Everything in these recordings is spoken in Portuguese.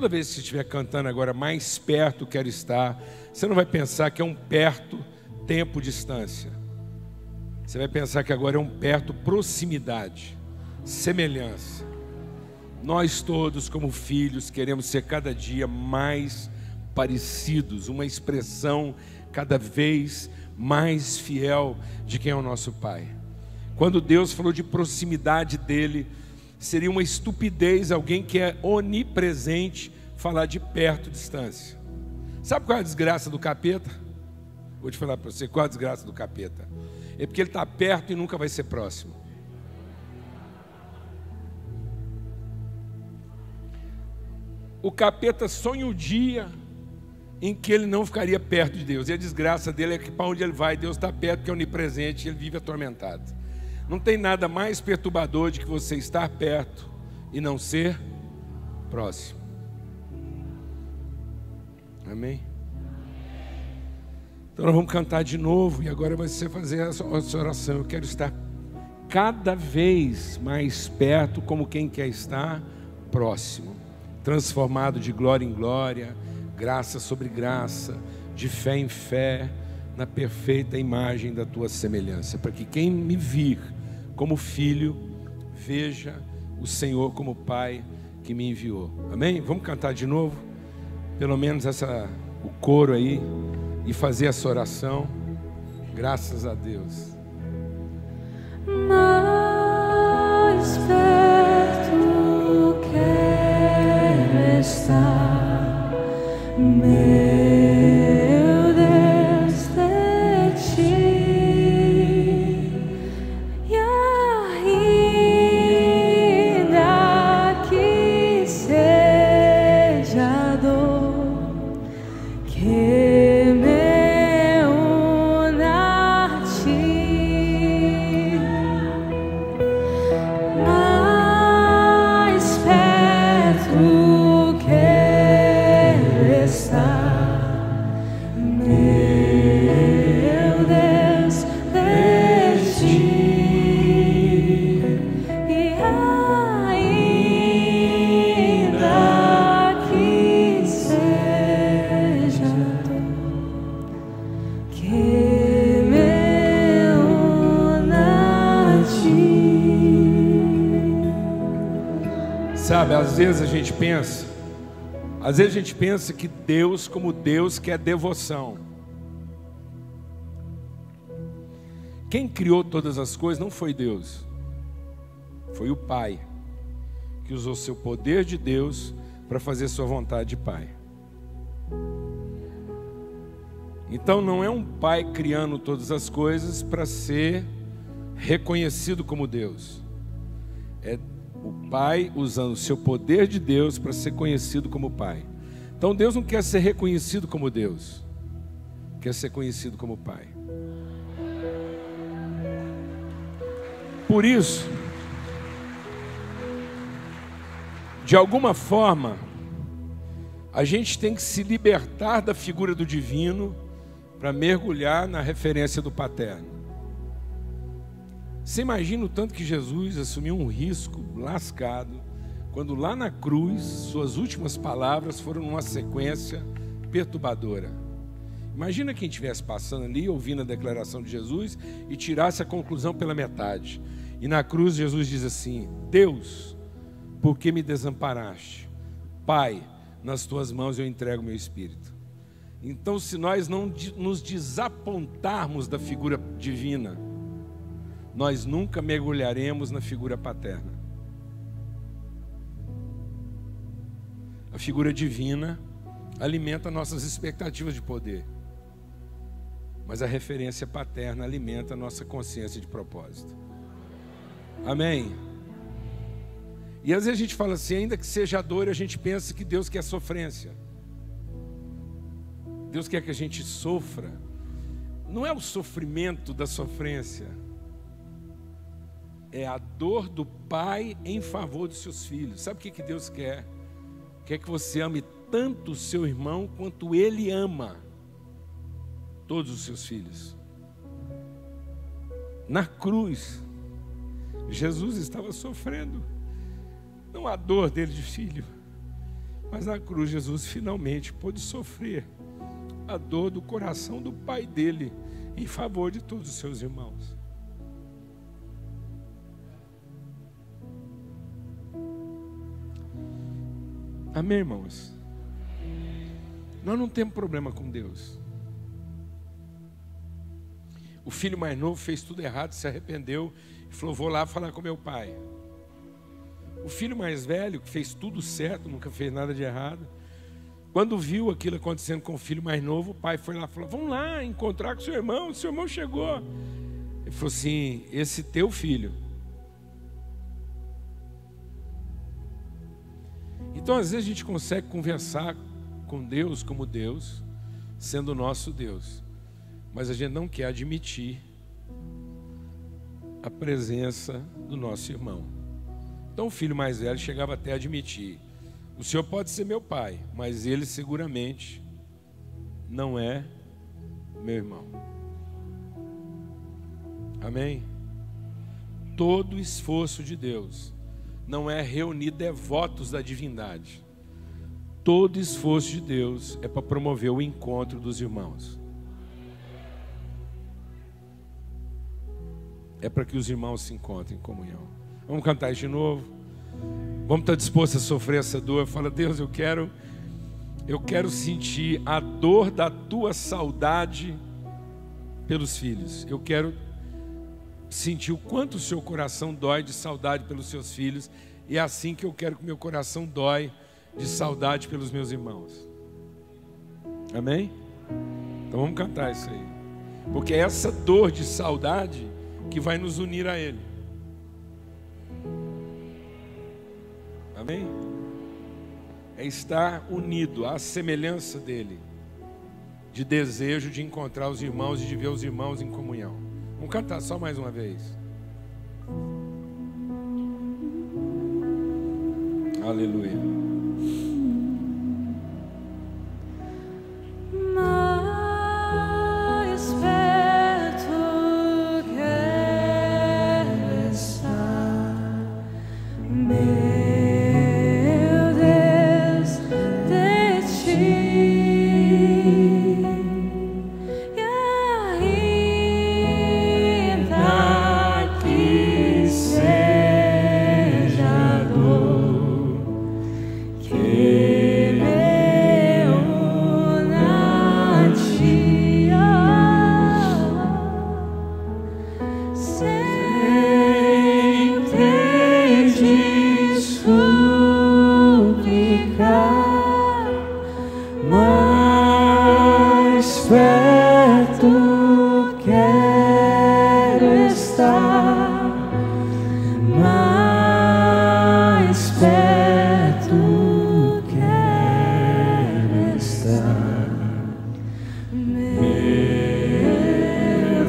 toda vez que você estiver cantando agora, mais perto quero estar, você não vai pensar que é um perto, tempo, distância. Você vai pensar que agora é um perto, proximidade, semelhança. Nós todos, como filhos, queremos ser cada dia mais parecidos, uma expressão cada vez mais fiel de quem é o nosso Pai. Quando Deus falou de proximidade dele, seria uma estupidez alguém que é onipresente falar de perto, distância. Sabe qual é a desgraça do capeta? Vou te falar para você qual é a desgraça do capeta. É porque ele está perto e nunca vai ser próximo. O capeta sonha o dia em que ele não ficaria perto de Deus. E a desgraça dele é que para onde ele vai, Deus está perto, que é onipresente, e ele vive atormentado. Não tem nada mais perturbador de que você estar perto e não ser próximo. Amém? Então nós vamos cantar de novo, e agora vai ser fazer essa oração. Eu quero estar cada vez mais perto, como quem quer estar próximo, transformado de glória em glória, graça sobre graça, de fé em fé, na perfeita imagem da tua semelhança, para que quem me vir como filho veja o Senhor como Pai que me enviou. Amém? Vamos cantar de novo, pelo menos o coro aí, e fazer essa oração. Graças a Deus. Mais perto quero estar, meu Deus, de ti, e ainda que seja dor que me una a ti, mais perto quero estar, meu Deus, de ti, e ainda que seja que me una a ti. Sabe, às vezes a gente pensa que Deus, como Deus, quer devoção. Quem criou todas as coisas não foi Deus, foi o Pai, que usou seu poder de Deus para fazer sua vontade de Pai. Então não é um Pai criando todas as coisas para ser reconhecido como Deus. É o Pai usando o seu poder de Deus para ser conhecido como Pai. Então Deus não quer ser reconhecido como Deus, quer ser conhecido como Pai. Por isso, de alguma forma, a gente tem que se libertar da figura do divino para mergulhar na referência do paterno. Você imagina o tanto que Jesus assumiu um risco lascado, quando lá na cruz, suas últimas palavras foram numa sequência perturbadora. Imagina quem estivesse passando ali, ouvindo a declaração de Jesus e tirasse a conclusão pela metade. E na cruz Jesus diz assim: Deus, por que me desamparaste? Pai, nas tuas mãos eu entrego meu espírito. Então, se nós não nos desapontarmos da figura divina, nós nunca mergulharemos na figura paterna. A figura divina alimenta nossas expectativas de poder, mas a referência paterna alimenta a nossa consciência de propósito. Amém? E às vezes a gente fala assim, ainda que seja dor, a gente pensa que Deus quer sofrência. Deus quer que a gente sofra. Não é o sofrimento da sofrência, é a dor do pai em favor dos seus filhos. Sabe o que Deus quer? Quer que você ame tanto o seu irmão quanto ele ama todos os seus filhos. Na cruz, Jesus estava sofrendo, não a dor dele de filho, Mas na cruz Jesus finalmente pôde sofrer a dor do coração do Pai dele em favor de todos os seus irmãos. Amém, irmãos? Nós não temos problema com Deus. O filho mais novo fez tudo errado, se arrependeu e falou: vou lá falar com meu pai. O filho mais velho, que fez tudo certo, nunca fez nada de errado, quando viu aquilo acontecendo com o filho mais novo, o pai foi lá e falou: vamos lá encontrar com o seu irmão chegou. Ele falou assim: esse teu filho. Então às vezes a gente consegue conversar com Deus como Deus, sendo o nosso Deus, mas a gente não quer admitir a presença do nosso irmão. Então o filho mais velho chegava até a admitir: o senhor pode ser meu pai, mas ele seguramente não é meu irmão. Amém? Todo esforço de Deus não é reunir devotos da divindade. Todo esforço de Deus é para promover o encontro dos irmãos. É para que os irmãos se encontrem em comunhão. Vamos cantar isso de novo? Vamos estar dispostos a sofrer essa dor? Fala: Deus, eu quero sentir a dor da tua saudade pelos filhos. Eu quero sentir o quanto o seu coração dói de saudade pelos seus filhos. E é assim que eu quero que o meu coração dói de saudade pelos meus irmãos. Amém? Então vamos cantar isso aí. Porque é essa dor de saudade que vai nos unir a Ele. Amém? É estar unido à semelhança dEle, de desejo de encontrar os irmãos e de ver os irmãos em comunhão. Vamos cantar só mais uma vez. Aleluia. Mais perto quero estar, meu Deus, de ti, e ainda que seja dor, que me una a ti, sempre te suplicar, mais perto quero estar, mais perto quero estar, meu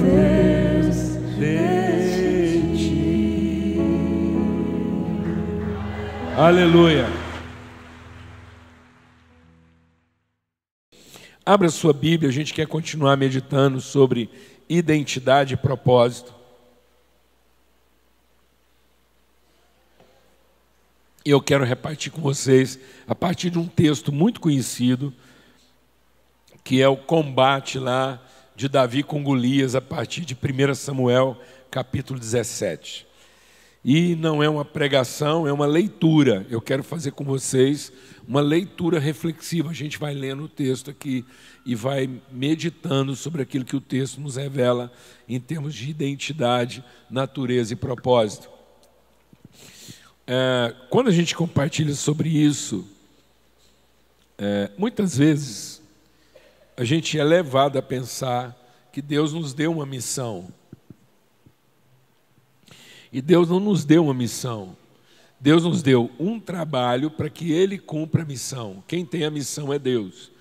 Deus, de ti. Aleluia. Abra sua Bíblia, a gente quer continuar meditando sobre identidade e propósito. E eu quero repartir com vocês a partir de um texto muito conhecido, que é o combate lá de Davi com Golias, a partir de 1 Samuel, capítulo 17. E não é uma pregação, é uma leitura. Eu quero fazer com vocês uma leitura reflexiva. A gente vai lendo o texto aqui e vai meditando sobre aquilo que o texto nos revela em termos de identidade, natureza e propósito. Quando a gente compartilha sobre isso, muitas vezes a gente é levado a pensar que Deus nos deu uma missão. E Deus não nos deu uma missão. Deus nos deu um trabalho para que Ele cumpra a missão. Quem tem a missão é Deus.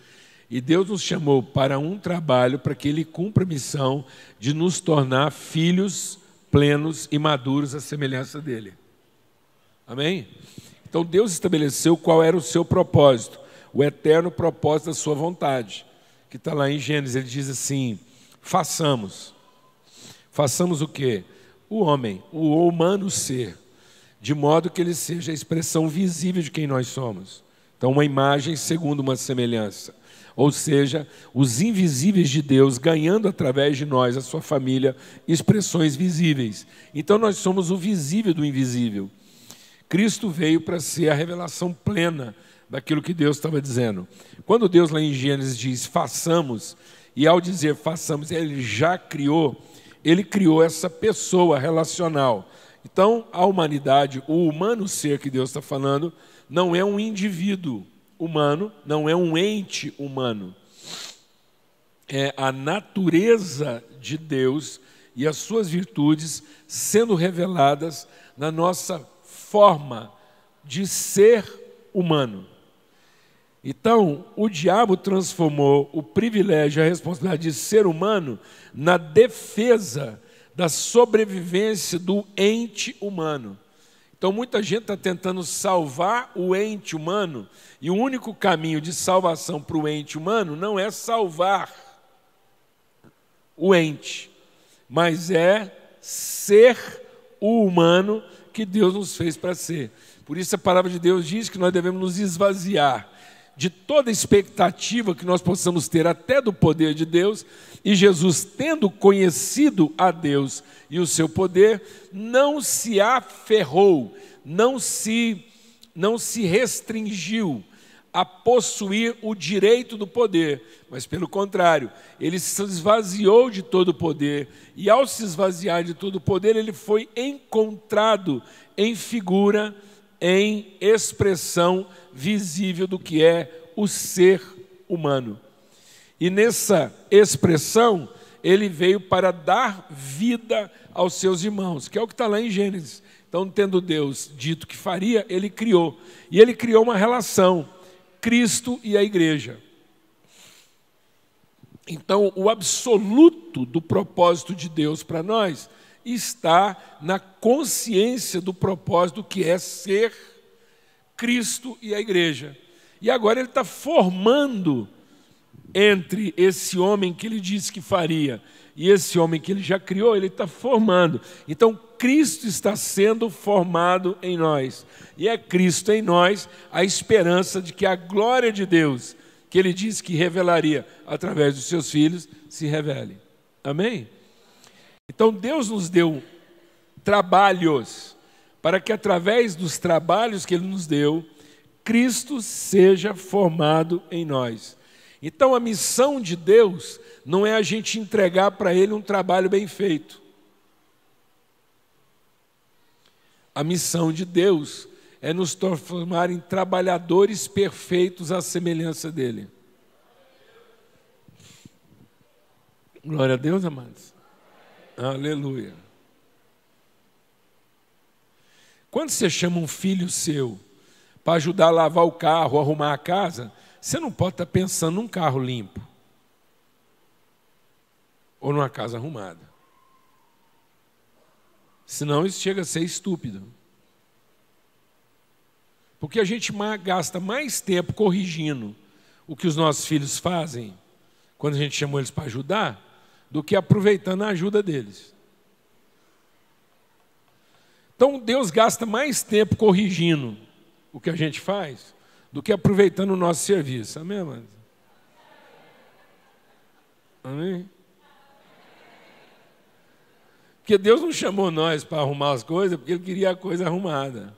E Deus nos chamou para um trabalho para que Ele cumpra a missão de nos tornar filhos plenos e maduros à semelhança dEle. Amém? Então Deus estabeleceu qual era o seu propósito, o eterno propósito da sua vontade, que está lá em Gênesis. Ele diz assim: façamos. Façamos o quê? O homem, o humano ser, de modo que ele seja a expressão visível de quem nós somos. Então, uma imagem segundo uma semelhança. Ou seja, os invisíveis de Deus ganhando através de nós, a sua família, expressões visíveis. Então nós somos o visível do invisível. Cristo veio para ser a revelação plena daquilo que Deus estava dizendo. Quando Deus lá em Gênesis diz façamos, e ao dizer façamos, Ele já criou, Ele criou essa pessoa relacional. Então a humanidade, o humano ser que Deus está falando, não é um indivíduo humano, não é um ente humano. É a natureza de Deus e as suas virtudes sendo reveladas na nossa forma de ser humano. Então, o diabo transformou o privilégio e a responsabilidade de ser humano na defesa da sobrevivência do ente humano. Então, muita gente está tentando salvar o ente humano, e o único caminho de salvação para o ente humano não é salvar o ente, mas é ser o humano que Deus nos fez para ser. Por isso a palavra de Deus diz que nós devemos nos esvaziar de toda expectativa que nós possamos ter até do poder de Deus, e Jesus, tendo conhecido a Deus e o seu poder, não se aferrou, não se restringiu a possuir o direito do poder, mas pelo contrário, ele se esvaziou de todo o poder, e ao se esvaziar de todo o poder, ele foi encontrado em figura, em expressão visível do que é o ser humano. E nessa expressão, ele veio para dar vida aos seus irmãos, que é o que está lá em Gênesis. Então, tendo Deus dito que faria, ele criou. E ele criou uma relação, Cristo e a igreja. Então, o absoluto do propósito de Deus para nós está na consciência do propósito que é ser Cristo e a igreja. E agora ele está formando entre esse homem que ele disse que faria e esse homem que ele já criou, ele está formando. Então, Cristo está sendo formado em nós. E é Cristo em nós a esperança de que a glória de Deus, que ele disse que revelaria através dos seus filhos, se revele. Amém? Então, Deus nos deu trabalhos para que através dos trabalhos que ele nos deu, Cristo seja formado em nós. Então a missão de Deus não é a gente entregar para Ele um trabalho bem feito. A missão de Deus é nos transformar em trabalhadores perfeitos à semelhança dEle. Glória a Deus, amados. Aleluia. Quando você chama um filho seu para ajudar a lavar o carro, arrumar a casa, você não pode estar pensando num carro limpo ou numa casa arrumada. Senão isso chega a ser estúpido. Porque a gente gasta mais tempo corrigindo o que os nossos filhos fazem, quando a gente chamou eles para ajudar, do que aproveitando a ajuda deles. Então Deus gasta mais tempo corrigindo o que a gente faz do que aproveitando o nosso serviço. Amém, amados? Amém? Porque Deus não chamou nós para arrumar as coisas, porque Ele queria a coisa arrumada.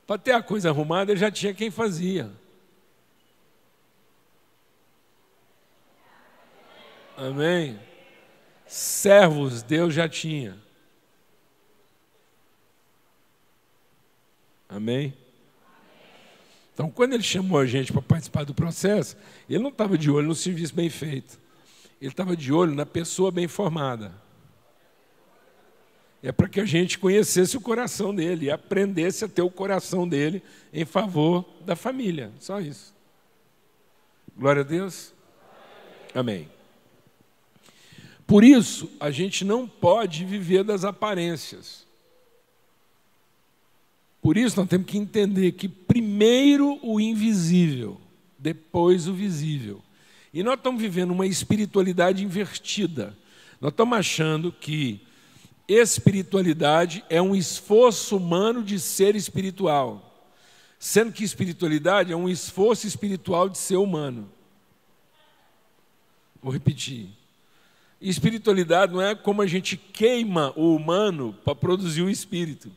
Para ter a coisa arrumada, Ele já tinha quem fazia. Amém? Servos, Deus já tinha. Amém? Então, quando Ele chamou a gente para participar do processo, Ele não estava de olho no serviço bem feito. Ele estava de olho na pessoa bem formada. É para que a gente conhecesse o coração dele e aprendesse a ter o coração dele em favor da família. Só isso. Glória a Deus. Amém. Por isso, a gente não pode viver das aparências. Por isso, nós temos que entender que primeiro o invisível, depois o visível. E nós estamos vivendo uma espiritualidade invertida. Nós estamos achando que espiritualidade é um esforço humano de ser espiritual. Sendo que espiritualidade é um esforço espiritual de ser humano. Vou repetir. Espiritualidade não é como a gente queima o humano para produzir o espírito.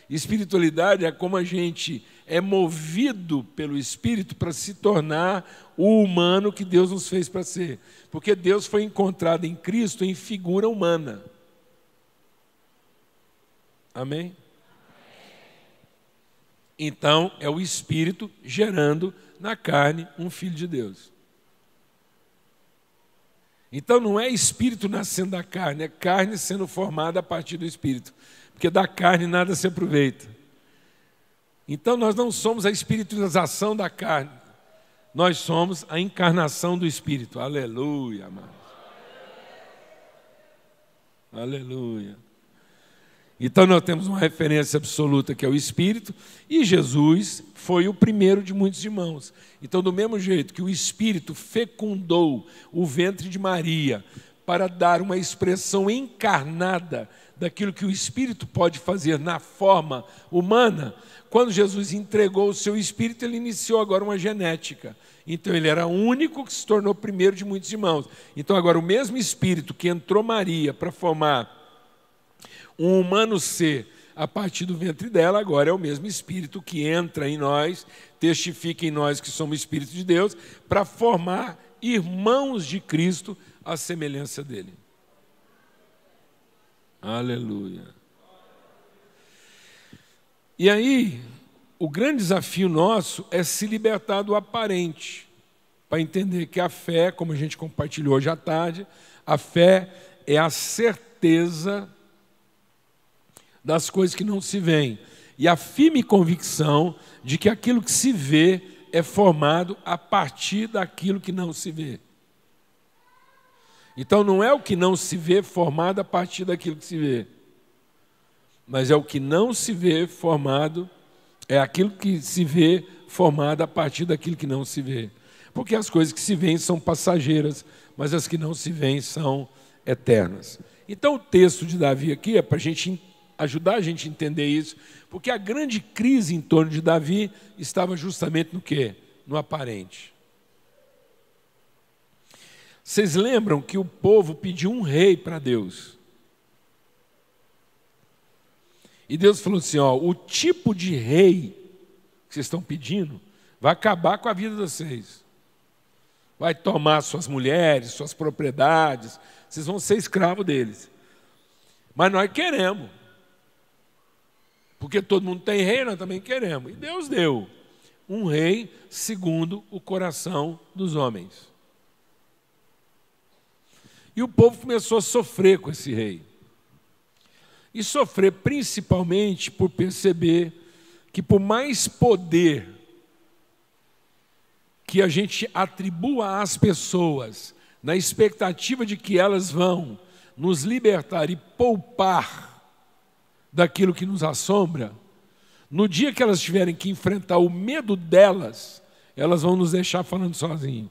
Espiritualidade é como a gente é movido pelo Espírito para se tornar o humano que Deus nos fez para ser. Porque Deus foi encontrado em Cristo em figura humana. Amém? Então, é o Espírito gerando na carne um Filho de Deus. Então, não é Espírito nascendo da carne, é carne sendo formada a partir do Espírito. Porque da carne nada se aproveita. Então, nós não somos a espiritualização da carne. Nós somos a encarnação do Espírito. Aleluia, amados. Aleluia. Então, nós temos uma referência absoluta que é o Espírito. E Jesus foi o primeiro de muitos irmãos. Então, do mesmo jeito que o Espírito fecundou o ventre de Maria para dar uma expressão encarnada daquilo que o Espírito pode fazer na forma humana, quando Jesus entregou o seu Espírito, ele iniciou agora uma genética. Então ele era o único que se tornou primeiro de muitos irmãos. Então agora o mesmo Espírito que entrou Maria para formar um humano ser a partir do ventre dela, agora é o mesmo Espírito que entra em nós, testifica em nós que somos Espírito de Deus, para formar irmãos de Cristo à semelhança dele. Aleluia. E aí, o grande desafio nosso é se libertar do aparente, para entender que a fé, como a gente compartilhou hoje à tarde, a fé é a certeza das coisas que não se veem, e a firme convicção de que aquilo que se vê é formado a partir daquilo que não se vê. Então não é o que não se vê formado a partir daquilo que se vê, mas é o que não se vê formado, é aquilo que se vê formado a partir daquilo que não se vê. Porque as coisas que se veem são passageiras, mas as que não se veem são eternas. Então o texto de Davi aqui é para a gente ajudar a gente a entender isso, porque a grande crise em torno de Davi estava justamente no quê? No aparente. Vocês lembram que o povo pediu um rei para Deus? E Deus falou assim, ó, o tipo de rei que vocês estão pedindo vai acabar com a vida de vocês. Vai tomar suas mulheres, suas propriedades, vocês vão ser escravos deles. Mas nós queremos. Porque todo mundo tem rei, nós também queremos. E Deus deu um rei segundo o coração dos homens. E o povo começou a sofrer com esse rei. E sofrer principalmente por perceber que por mais poder que a gente atribua às pessoas, na expectativa de que elas vão nos libertar e poupar daquilo que nos assombra, no dia que elas tiverem que enfrentar o medo delas, elas vão nos deixar falando sozinhos.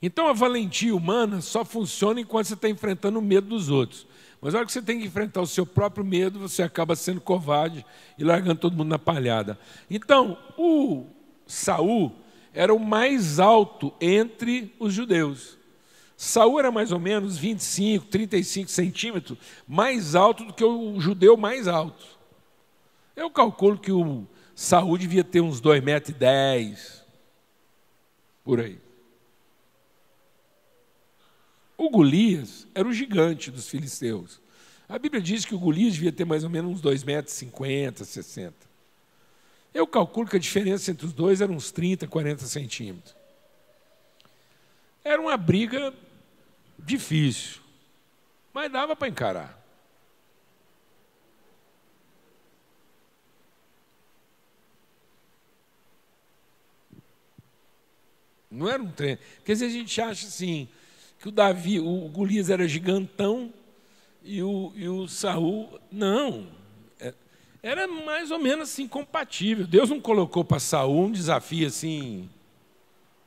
Então a valentia humana só funciona enquanto você está enfrentando o medo dos outros. Mas na hora que você tem que enfrentar o seu próprio medo, você acaba sendo covarde e largando todo mundo na palhada. Então, o Saul era o mais alto entre os judeus. Saul era mais ou menos 25, 35 centímetros mais alto do que o judeu mais alto. Eu calculo que o Saul devia ter uns 2,10 metros, por aí. O Golias era o gigante dos filisteus. A Bíblia diz que o Golias devia ter mais ou menos uns 2,50 metros, 60. Eu calculo que a diferença entre os dois era uns 30, 40 centímetros. Era uma briga difícil, mas dava para encarar. Não era um trem. Porque às vezes a gente acha assim, que o Golias era gigantão e o Saul, não. Era mais ou menos assim, compatível. Deus não colocou para Saul um desafio assim.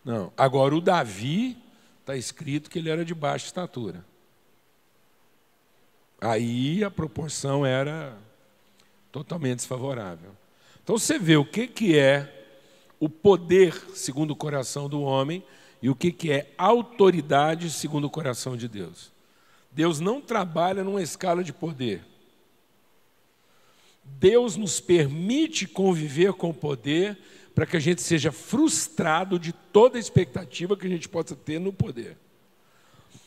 Não. Agora o Davi, está escrito que ele era de baixa estatura. Aí a proporção era totalmente desfavorável. Então você vê o que é o poder segundo o coração do homem e o que é autoridade segundo o coração de Deus. Deus não trabalha numa escala de poder. Deus nos permite conviver com o poder para que a gente seja frustrado de toda a expectativa que a gente possa ter no poder.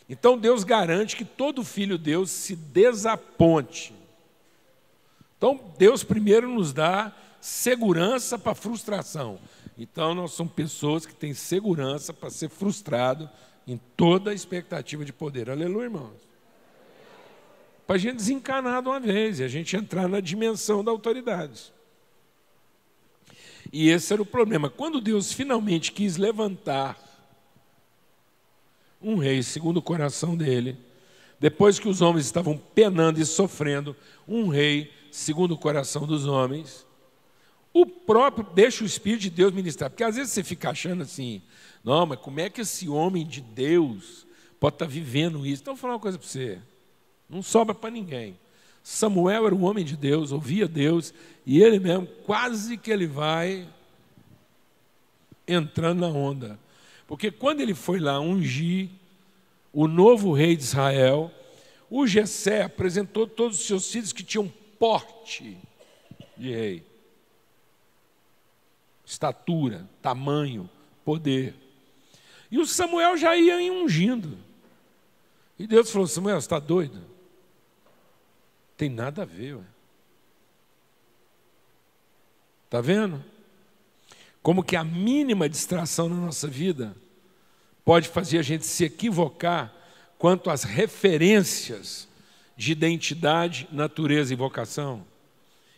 Então Deus garante que todo filho de Deus se desaponte. Então Deus primeiro nos dá segurança para frustração. Então nós somos pessoas que têm segurança para ser frustrado em toda a expectativa de poder. Aleluia, irmãos. Para a gente desencanar de uma vez e a gente entrar na dimensão da autoridade. E esse era o problema. Quando Deus finalmente quis levantar um rei segundo o coração dele, depois que os homens estavam penando e sofrendo, um rei segundo o coração dos homens, o próprio, deixa o Espírito de Deus ministrar, porque às vezes você fica achando assim, não, mas como é que esse homem de Deus pode estar vivendo isso? Então, vou falar uma coisa para você, não sobra para ninguém. Samuel era um homem de Deus, ouvia Deus, e ele mesmo, quase que ele vai entrando na onda. Porque quando ele foi lá ungir o novo rei de Israel, o Jessé apresentou todos os seus filhos que tinham porte de rei. Estatura, tamanho, poder. E o Samuel já ia ungindo. E Deus falou, Samuel, você está doido? Tem nada a ver. Está vendo? Como que a mínima distração na nossa vida pode fazer a gente se equivocar quanto às referências de identidade, natureza e vocação.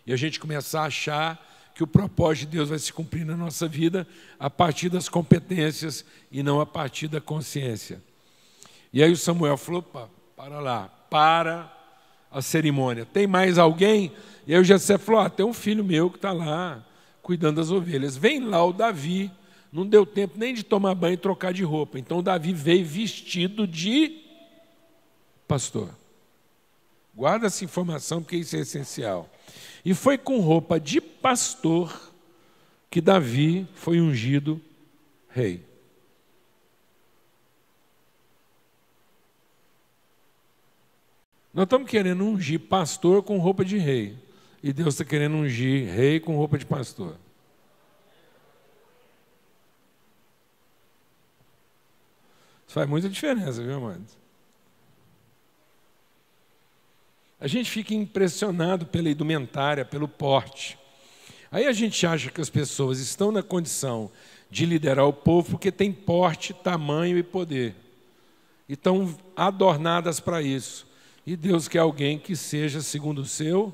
E a gente começar a achar que o propósito de Deus vai se cumprir na nossa vida a partir das competências e não a partir da consciência. E aí o Samuel falou, para lá, para a cerimônia. Tem mais alguém? E aí o Jessé falou, tem um filho meu que está lá cuidando das ovelhas. Vem lá o Davi, não deu tempo nem de tomar banho e trocar de roupa. Então o Davi veio vestido de pastor. Guarda essa informação porque isso é essencial. E foi com roupa de pastor que Davi foi ungido rei. Nós estamos querendo ungir pastor com roupa de rei. E Deus está querendo ungir rei com roupa de pastor. Isso faz muita diferença, viu, amados? A gente fica impressionado pela indumentária, pelo porte. Aí a gente acha que as pessoas estão na condição de liderar o povo porque tem porte, tamanho e poder. E estão adornadas para isso. E Deus quer alguém que seja segundo o seu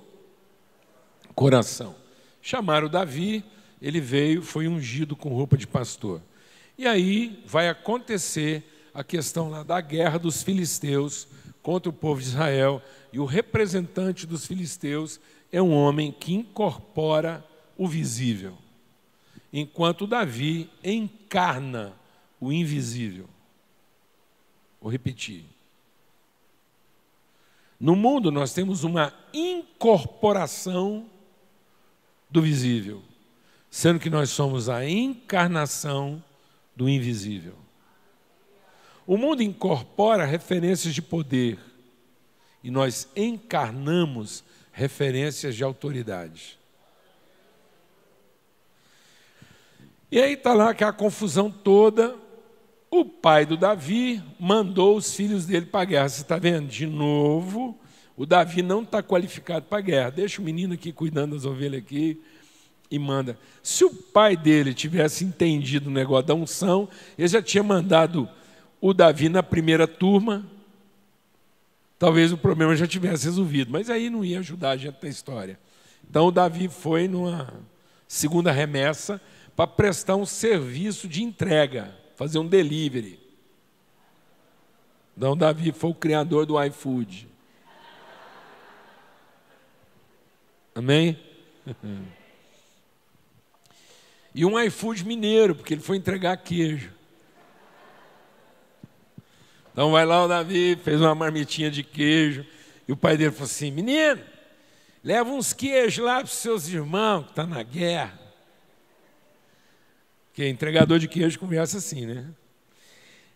coração. Chamaram Davi, ele veio, foi ungido com roupa de pastor. E aí vai acontecer a questão lá da guerra dos filisteus contra o povo de Israel. E o representante dos filisteus é um homem que incorpora o visível, enquanto Davi encarna o invisível. Vou repetir. No mundo nós temos uma incorporação do visível, sendo que nós somos a encarnação do invisível. O mundo incorpora referências de poder e nós encarnamos referências de autoridade. E aí está lá que a confusão toda. O pai do Davi mandou os filhos dele para a guerra. Você está vendo? De novo, o Davi não está qualificado para a guerra. Deixa o menino aqui cuidando das ovelhas aqui e manda. Se o pai dele tivesse entendido o negócio da unção, ele já tinha mandado o Davi na primeira turma, talvez o problema já tivesse resolvido. Mas aí não ia ajudar a gente na história. Então o Davi foi numa segunda remessa para prestar um serviço de entrega, fazer um delivery. Então, Davi foi o criador do iFood. Amém? E um iFood mineiro, porque ele foi entregar queijo. Então, vai lá o Davi, fez uma marmitinha de queijo, E o pai dele falou assim: menino, leva uns queijos lá para os seus irmãos que estão na guerra. Porque entregador de queijo conversa assim, né?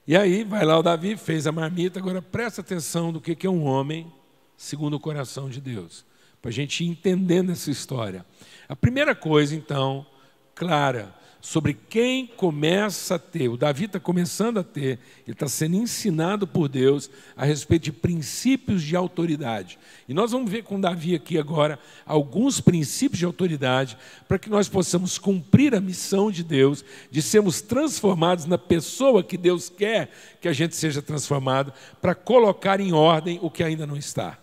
E aí vai lá o Davi, fez a marmita. Agora presta atenção do que é um homem segundo o coração de Deus, para a gente ir entendendo essa história. A primeira coisa, então, clara, sobre quem começa a ter, o Davi está começando a ter, ele está sendo ensinado por Deus a respeito de princípios de autoridade. E nós vamos ver com Davi aqui agora alguns princípios de autoridade para que nós possamos cumprir a missão de Deus, de sermos transformados na pessoa que Deus quer que a gente seja transformado, para colocar em ordem o que ainda não está.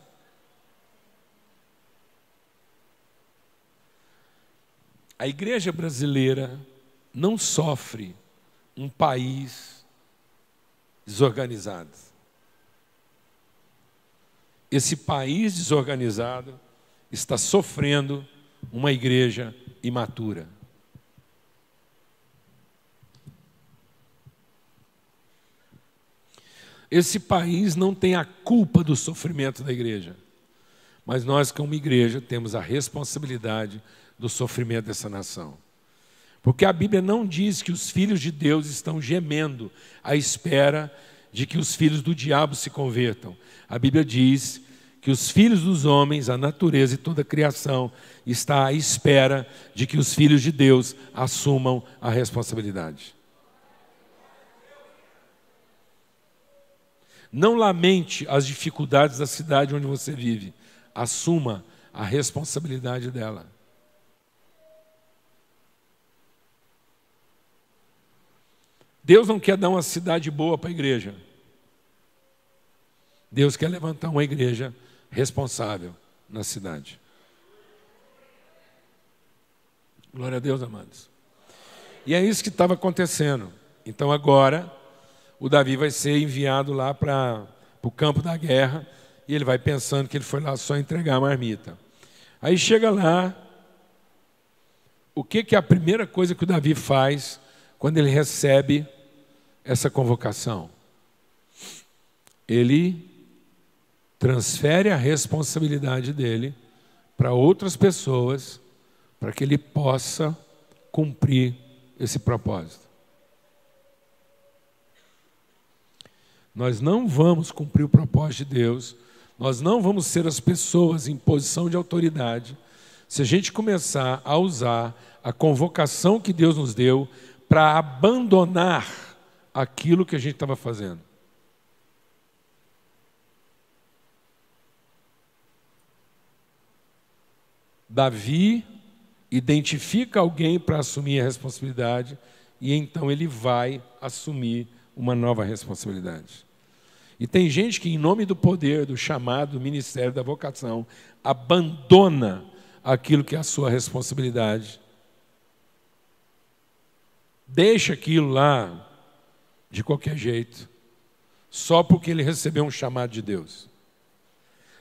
A igreja brasileira não sofre um país desorganizado. Esse país desorganizado está sofrendo uma igreja imatura. Esse país não tem a culpa do sofrimento da igreja, mas nós, como igreja, temos a responsabilidade do sofrimento dessa nação. Porque a Bíblia não diz que os filhos de Deus estão gemendo à espera de que os filhos do diabo se convertam. A Bíblia diz que os filhos dos homens, a natureza e toda a criação está à espera de que os filhos de Deus assumam a responsabilidade. Não lamente as dificuldades da cidade onde você vive, assuma a responsabilidade dela. Deus não quer dar uma cidade boa para a igreja. Deus quer levantar uma igreja responsável na cidade. Glória a Deus, amados. E é isso que estava acontecendo. Então agora, o Davi vai ser enviado lá para o campo da guerra, e ele vai pensando que ele foi lá só entregar a marmita. Aí chega lá, o que é a primeira coisa que o Davi faz quando ele recebe essa convocação? Ele transfere a responsabilidade dele para outras pessoas, para que ele possa cumprir esse propósito. Nós não vamos cumprir o propósito de Deus, nós não vamos ser as pessoas em posição de autoridade, se a gente começar a usar a convocação que Deus nos deu para abandonar aquilo que a gente estava fazendo. Davi identifica alguém para assumir a responsabilidade e então ele vai assumir uma nova responsabilidade. E tem gente que, em nome do poder, do chamado, do ministério, da vocação, abandona aquilo que é a sua responsabilidade. Deixa aquilo lá de qualquer jeito, só porque ele recebeu um chamado de Deus.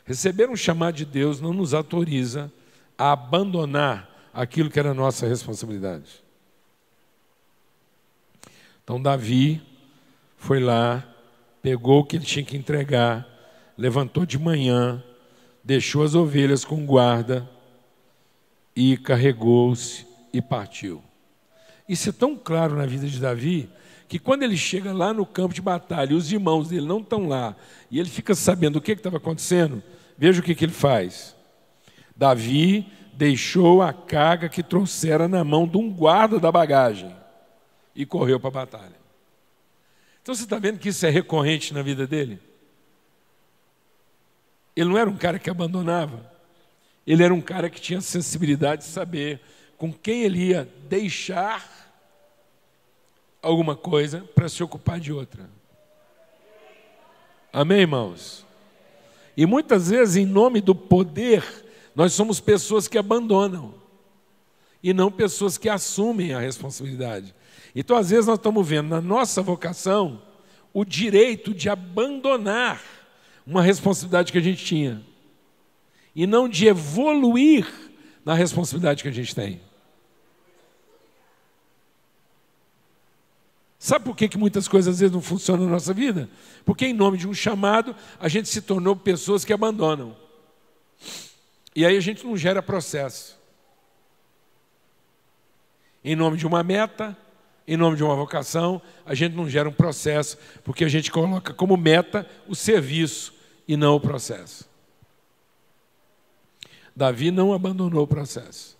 Receber um chamado de Deus não nos autoriza a abandonar aquilo que era nossa responsabilidade. Então Davi foi lá, pegou o que ele tinha que entregar, levantou de manhã, deixou as ovelhas com guarda e carregou-se e partiu. Isso é tão claro na vida de Davi, que quando ele chega lá no campo de batalha e os irmãos dele não estão lá, e ele fica sabendo o que estava acontecendo, veja o que ele faz. Davi deixou a carga que trouxera na mão de um guarda da bagagem e correu para a batalha. Então você está vendo que isso é recorrente na vida dele? Ele não era um cara que abandonava, ele era um cara que tinha sensibilidade de saber com quem ele ia deixar alguma coisa para se ocupar de outra. Amém, irmãos? E muitas vezes, em nome do poder, nós somos pessoas que abandonam e não pessoas que assumem a responsabilidade. Então, às vezes, nós estamos vendo na nossa vocação o direito de abandonar uma responsabilidade que a gente tinha e não de evoluir na responsabilidade que a gente tem. Sabe por que muitas coisas às vezes não funcionam na nossa vida? Porque em nome de um chamado, a gente se tornou pessoas que abandonam. E aí a gente não gera processo. Em nome de uma meta, em nome de uma vocação, a gente não gera um processo, porque a gente coloca como meta o serviço e não o processo. Davi não abandonou o processo.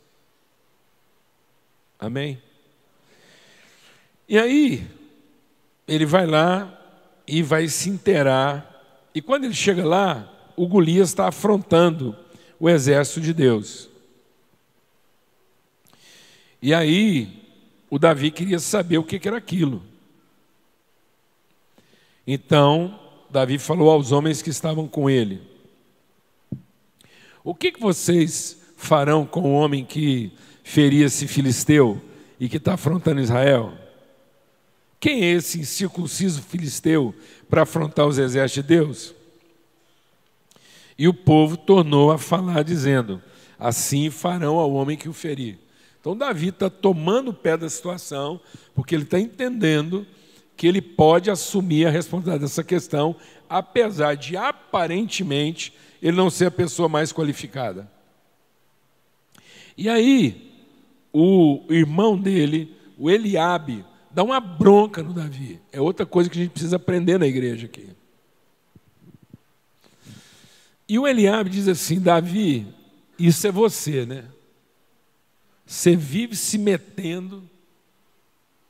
Amém? E aí, ele vai lá e vai se inteirar. E quando ele chega lá, o Golias está afrontando o exército de Deus. E aí, o Davi queria saber o que era aquilo. Então, Davi falou aos homens que estavam com ele: o que vocês farão com o homem que feria esse filisteu e que está afrontando Israel? Quem é esse incircunciso filisteu para afrontar os exércitos de Deus? E o povo tornou a falar, dizendo: assim farão ao homem que o ferir. Então Davi está tomando o pé da situação, porque ele está entendendo que ele pode assumir a responsabilidade dessa questão, apesar de aparentemente ele não ser a pessoa mais qualificada. E aí, o irmão dele, o Eliabe, dá uma bronca no Davi. É outra coisa que a gente precisa aprender na igreja aqui. E o Eliabe diz assim: Davi, isso é você, né? Você vive se metendo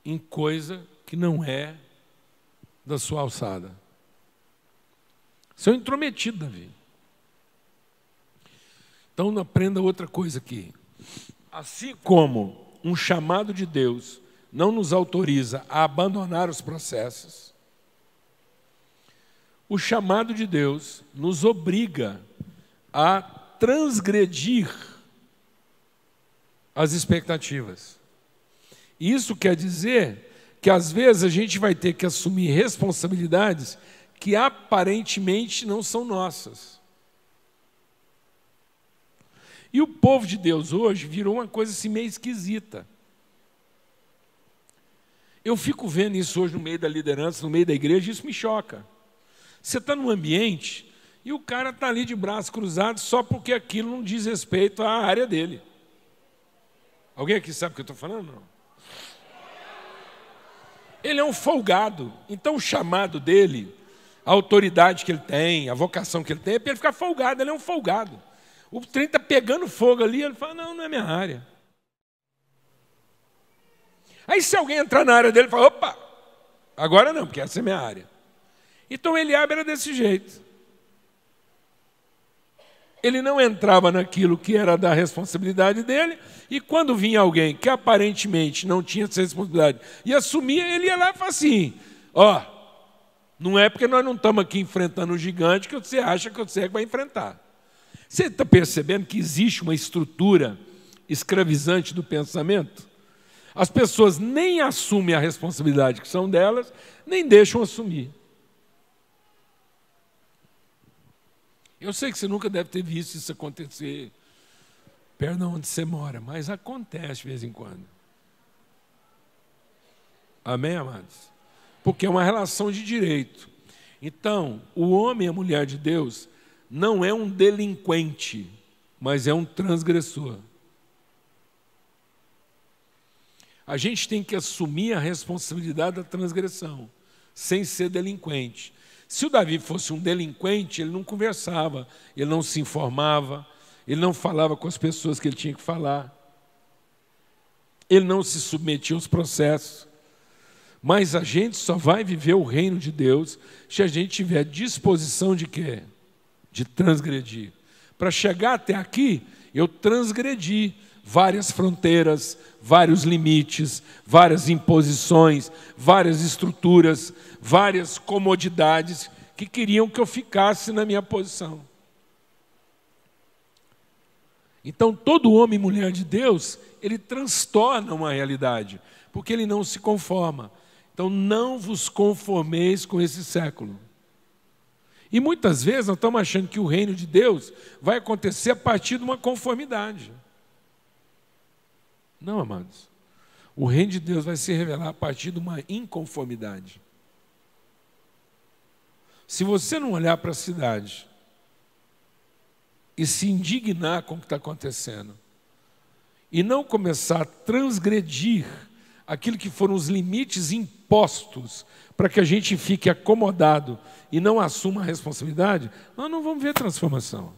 em coisa que não é da sua alçada. Você é um intrometido, Davi. Então aprenda outra coisa aqui. Assim como um chamado de Deus não nos autoriza a abandonar os processos, o chamado de Deus nos obriga a transgredir as expectativas. Isso quer dizer que às vezes a gente vai ter que assumir responsabilidades que aparentemente não são nossas. E o povo de Deus hoje virou uma coisa assim meio esquisita. Eu fico vendo isso hoje no meio da liderança, no meio da igreja, e isso me choca. Você está num ambiente e o cara está ali de braços cruzados só porque aquilo não diz respeito à área dele. Alguém aqui sabe o que eu estou falando? Não. Ele é um folgado. Então o chamado dele, a autoridade que ele tem, a vocação que ele tem, é para ele ficar folgado. Ele é um folgado. O trem está pegando fogo ali, ele fala: não é minha área. Aí se alguém entrar na área dele, fala: opa, agora não, porque essa é minha área. Então Eliabe era desse jeito. Ele não entrava naquilo que era da responsabilidade dele, e quando vinha alguém que aparentemente não tinha essa responsabilidade e assumia, ele ia lá e falava assim: ó, não é porque nós não estamos aqui enfrentando um gigante que você acha que você vai enfrentar. Você está percebendo que existe uma estrutura escravizante do pensamento? As pessoas nem assumem a responsabilidade que são delas, nem deixam assumir. Eu sei que você nunca deve ter visto isso acontecer perto de onde você mora, mas acontece de vez em quando. Amém, amados? Porque é uma relação de direito. Então, o homem e a mulher de Deus não é um delinquente, mas é um transgressor. A gente tem que assumir a responsabilidade da transgressão, sem ser delinquente. Se o Davi fosse um delinquente, ele não conversava, ele não se informava, ele não falava com as pessoas que ele tinha que falar, ele não se submetia aos processos. Mas a gente só vai viver o reino de Deus se a gente tiver disposição de quê? De transgredir. Para chegar até aqui, eu transgredi várias fronteiras, vários limites, várias imposições, várias estruturas, várias comodidades que queriam que eu ficasse na minha posição. Então, todo homem e mulher de Deus, ele transtorna uma realidade, porque ele não se conforma. Então, não vos conformeis com esse século. E muitas vezes nós estamos achando que o reino de Deus vai acontecer a partir de uma conformidade. Não, amados. O reino de Deus vai se revelar a partir de uma inconformidade. Se você não olhar para a cidade e se indignar com o que está acontecendo, e não começar a transgredir aquilo que foram os limites impostos para que a gente fique acomodado e não assuma a responsabilidade, nós não vamos ver transformação.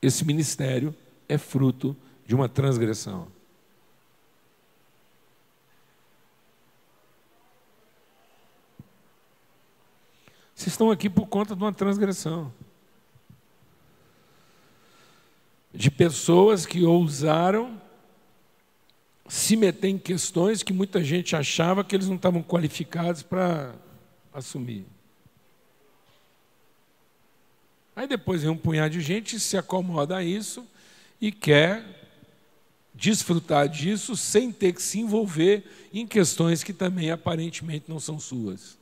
Esse ministério é fruto de uma transgressão. Vocês estão aqui por conta de uma transgressão. De pessoas que ousaram se meter em questões que muita gente achava que eles não estavam qualificados para assumir. Aí depois vem um punhado de gente, se acomoda a isso e quer desfrutar disso sem ter que se envolver em questões que também aparentemente não são suas.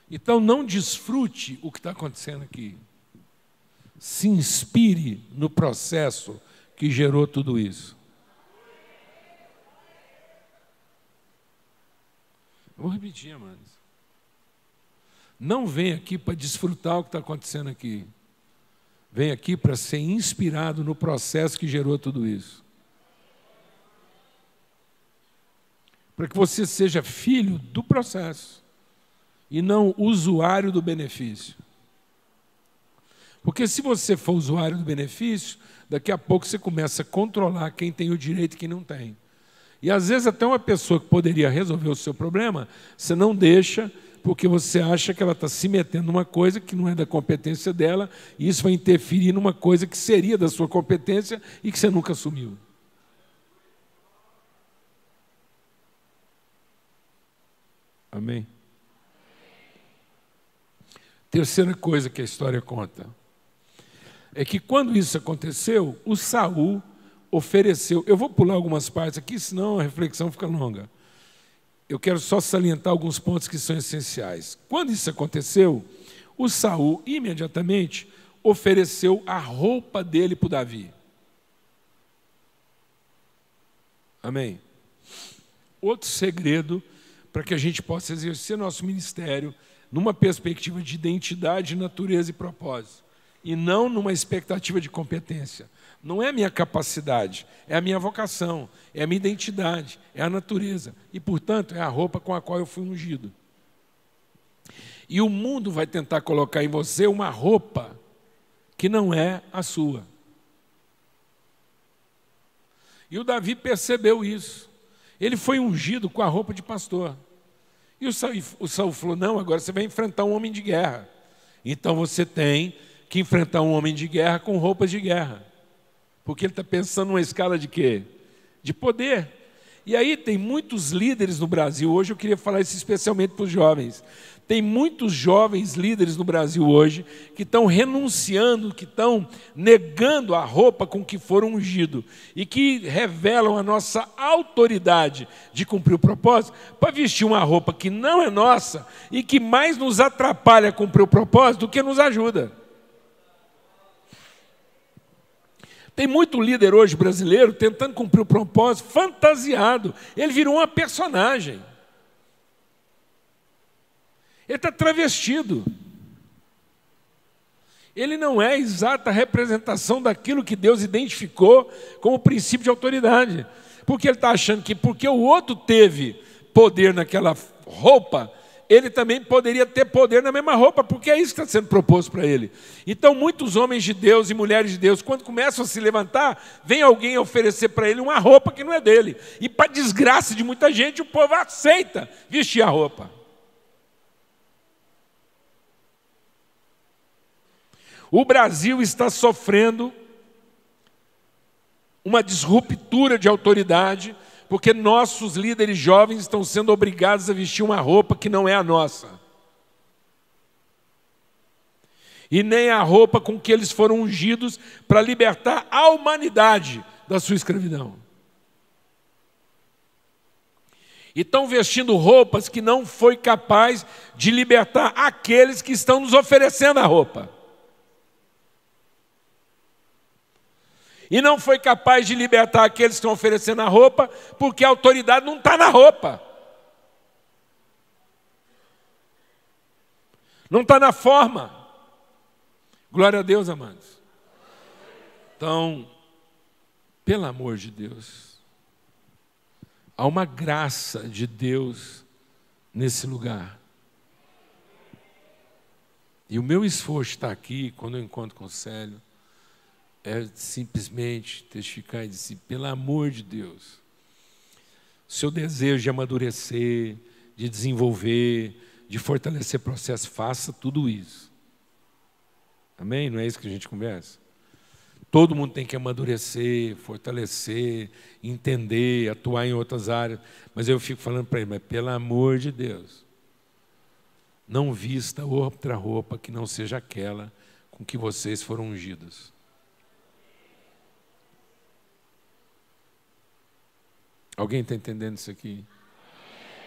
Então não desfrute o que está acontecendo aqui. Se inspire no processo que gerou tudo isso. Vou repetir, amados. Não vem aqui para desfrutar o que está acontecendo aqui. Vem aqui para ser inspirado no processo que gerou tudo isso. Para que você seja filho do processo e não usuário do benefício. Porque se você for usuário do benefício, daqui a pouco você começa a controlar quem tem o direito e quem não tem. E às vezes até uma pessoa que poderia resolver o seu problema, você não deixa, porque você acha que ela está se metendo numa coisa que não é da competência dela, e isso vai interferir numa coisa que seria da sua competência e que você nunca assumiu. Amém? Terceira coisa que a história conta é que quando isso aconteceu, o Saul ofereceu. Eu vou pular algumas partes aqui, senão a reflexão fica longa. Eu quero só salientar alguns pontos que são essenciais. Quando isso aconteceu, o Saul imediatamente ofereceu a roupa dele para o Davi. Amém? Outro segredo para que a gente possa exercer nosso ministério numa perspectiva de identidade, natureza e propósito, e não numa expectativa de competência. Não é a minha capacidade, é a minha vocação, é a minha identidade, é a natureza, e, portanto, é a roupa com a qual eu fui ungido. E o mundo vai tentar colocar em você uma roupa que não é a sua. E o Davi percebeu isso. Ele foi ungido com a roupa de pastor. E o Saul falou, não, agora você vai enfrentar um homem de guerra. Então você tem que enfrentar um homem de guerra com roupas de guerra. Porque ele está pensando numa escala de quê? De poder. E aí tem muitos líderes no Brasil, hoje eu queria falar isso especialmente para os jovens. Tem muitos jovens líderes no Brasil hoje que estão renunciando, que estão negando a roupa com que foram ungidos e que revelam a nossa autoridade de cumprir o propósito para vestir uma roupa que não é nossa e que mais nos atrapalha a cumprir o propósito do que nos ajuda. Tem muito líder hoje brasileiro tentando cumprir o propósito fantasiado. Ele virou uma personagem. Ele está travestido. Ele não é a exata representação daquilo que Deus identificou como princípio de autoridade. Porque ele está achando que porque o outro teve poder naquela roupa, ele também poderia ter poder na mesma roupa, porque é isso que está sendo proposto para ele. Então, muitos homens de Deus e mulheres de Deus, quando começam a se levantar, vem alguém oferecer para ele uma roupa que não é dele. E, para desgraça de muita gente, o povo aceita vestir a roupa. O Brasil está sofrendo uma disruptura de autoridade, porque nossos líderes jovens estão sendo obrigados a vestir uma roupa que não é a nossa. E nem a roupa com que eles foram ungidos para libertar a humanidade da sua escravidão. E estão vestindo roupas que não foi capaz de libertar aqueles que estão nos oferecendo a roupa. E não foi capaz de libertar aqueles que estão oferecendo a roupa, porque a autoridade não está na roupa. Não está na forma. Glória a Deus, amados. Então, pelo amor de Deus, há uma graça de Deus nesse lugar. E o meu esforço está aqui, quando eu encontro com o Célio, é simplesmente testificar e dizer, pelo amor de Deus, o seu desejo de amadurecer, de desenvolver, de fortalecer processo, faça tudo isso. Amém? Não é isso que a gente conversa? Todo mundo tem que amadurecer, fortalecer, entender, atuar em outras áreas. Mas eu fico falando para ele, mas pelo amor de Deus, não vista outra roupa que não seja aquela com que vocês foram ungidos. Alguém está entendendo isso aqui?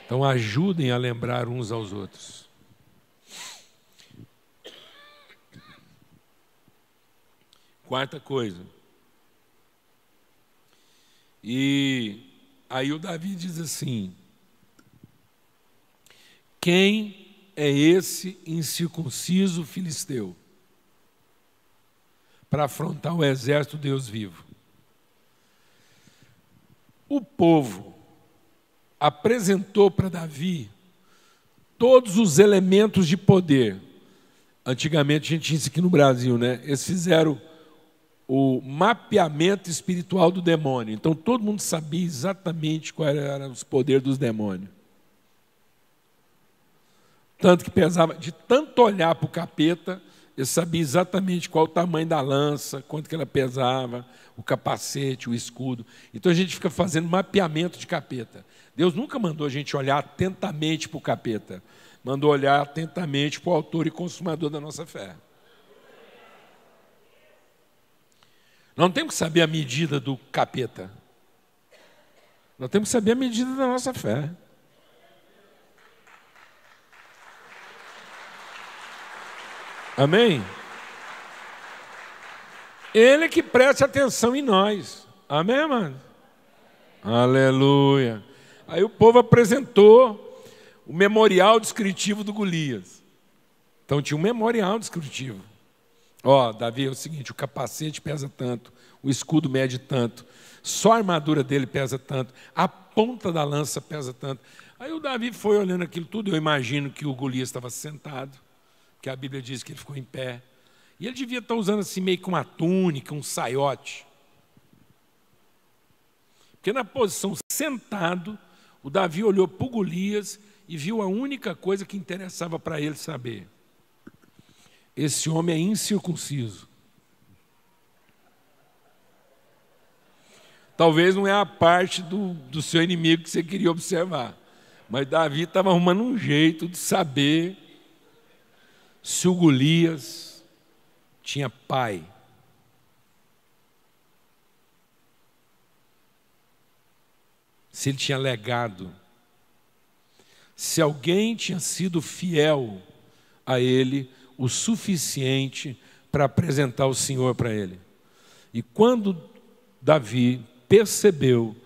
Então ajudem a lembrar uns aos outros. Quarta coisa. E aí o Davi diz assim: quem é esse incircunciso filisteu para afrontar o exército do Deus vivo? O povo apresentou para Davi todos os elementos de poder. Antigamente a gente tinha isso aqui no Brasil, né? Eles fizeram o mapeamento espiritual do demônio. Então todo mundo sabia exatamente quais eram os poderes dos demônios. Tanto que pesava, de tanto olhar para o capeta, eu sabia exatamente qual o tamanho da lança, quanto que ela pesava, o capacete, o escudo. Então a gente fica fazendo mapeamento de capeta. Deus nunca mandou a gente olhar atentamente para o capeta. Mandou olhar atentamente para o autor e consumador da nossa fé. Nós não temos que saber a medida do capeta. Nós temos que saber a medida da nossa fé. Amém? Ele é que preste atenção em nós. Amém, mano? Aleluia. Aí o povo apresentou o memorial descritivo do Golias. Então tinha um memorial descritivo. Ó, Davi, é o seguinte, o capacete pesa tanto, o escudo mede tanto, só a armadura dele pesa tanto, a ponta da lança pesa tanto. Aí o Davi foi olhando aquilo tudo, eu imagino que o Golias estava sentado, que a Bíblia diz que ele ficou em pé. E ele devia estar usando assim meio que uma túnica, um saiote. Porque na posição sentado, o Davi olhou para o Golias e viu a única coisa que interessava para ele saber. Esse homem é incircunciso. Talvez não é a parte do seu inimigo que você queria observar. Mas Davi estava arrumando um jeito de saber se o Golias tinha pai. Se ele tinha legado. Se alguém tinha sido fiel a ele o suficiente para apresentar o Senhor para ele. E quando Davi percebeu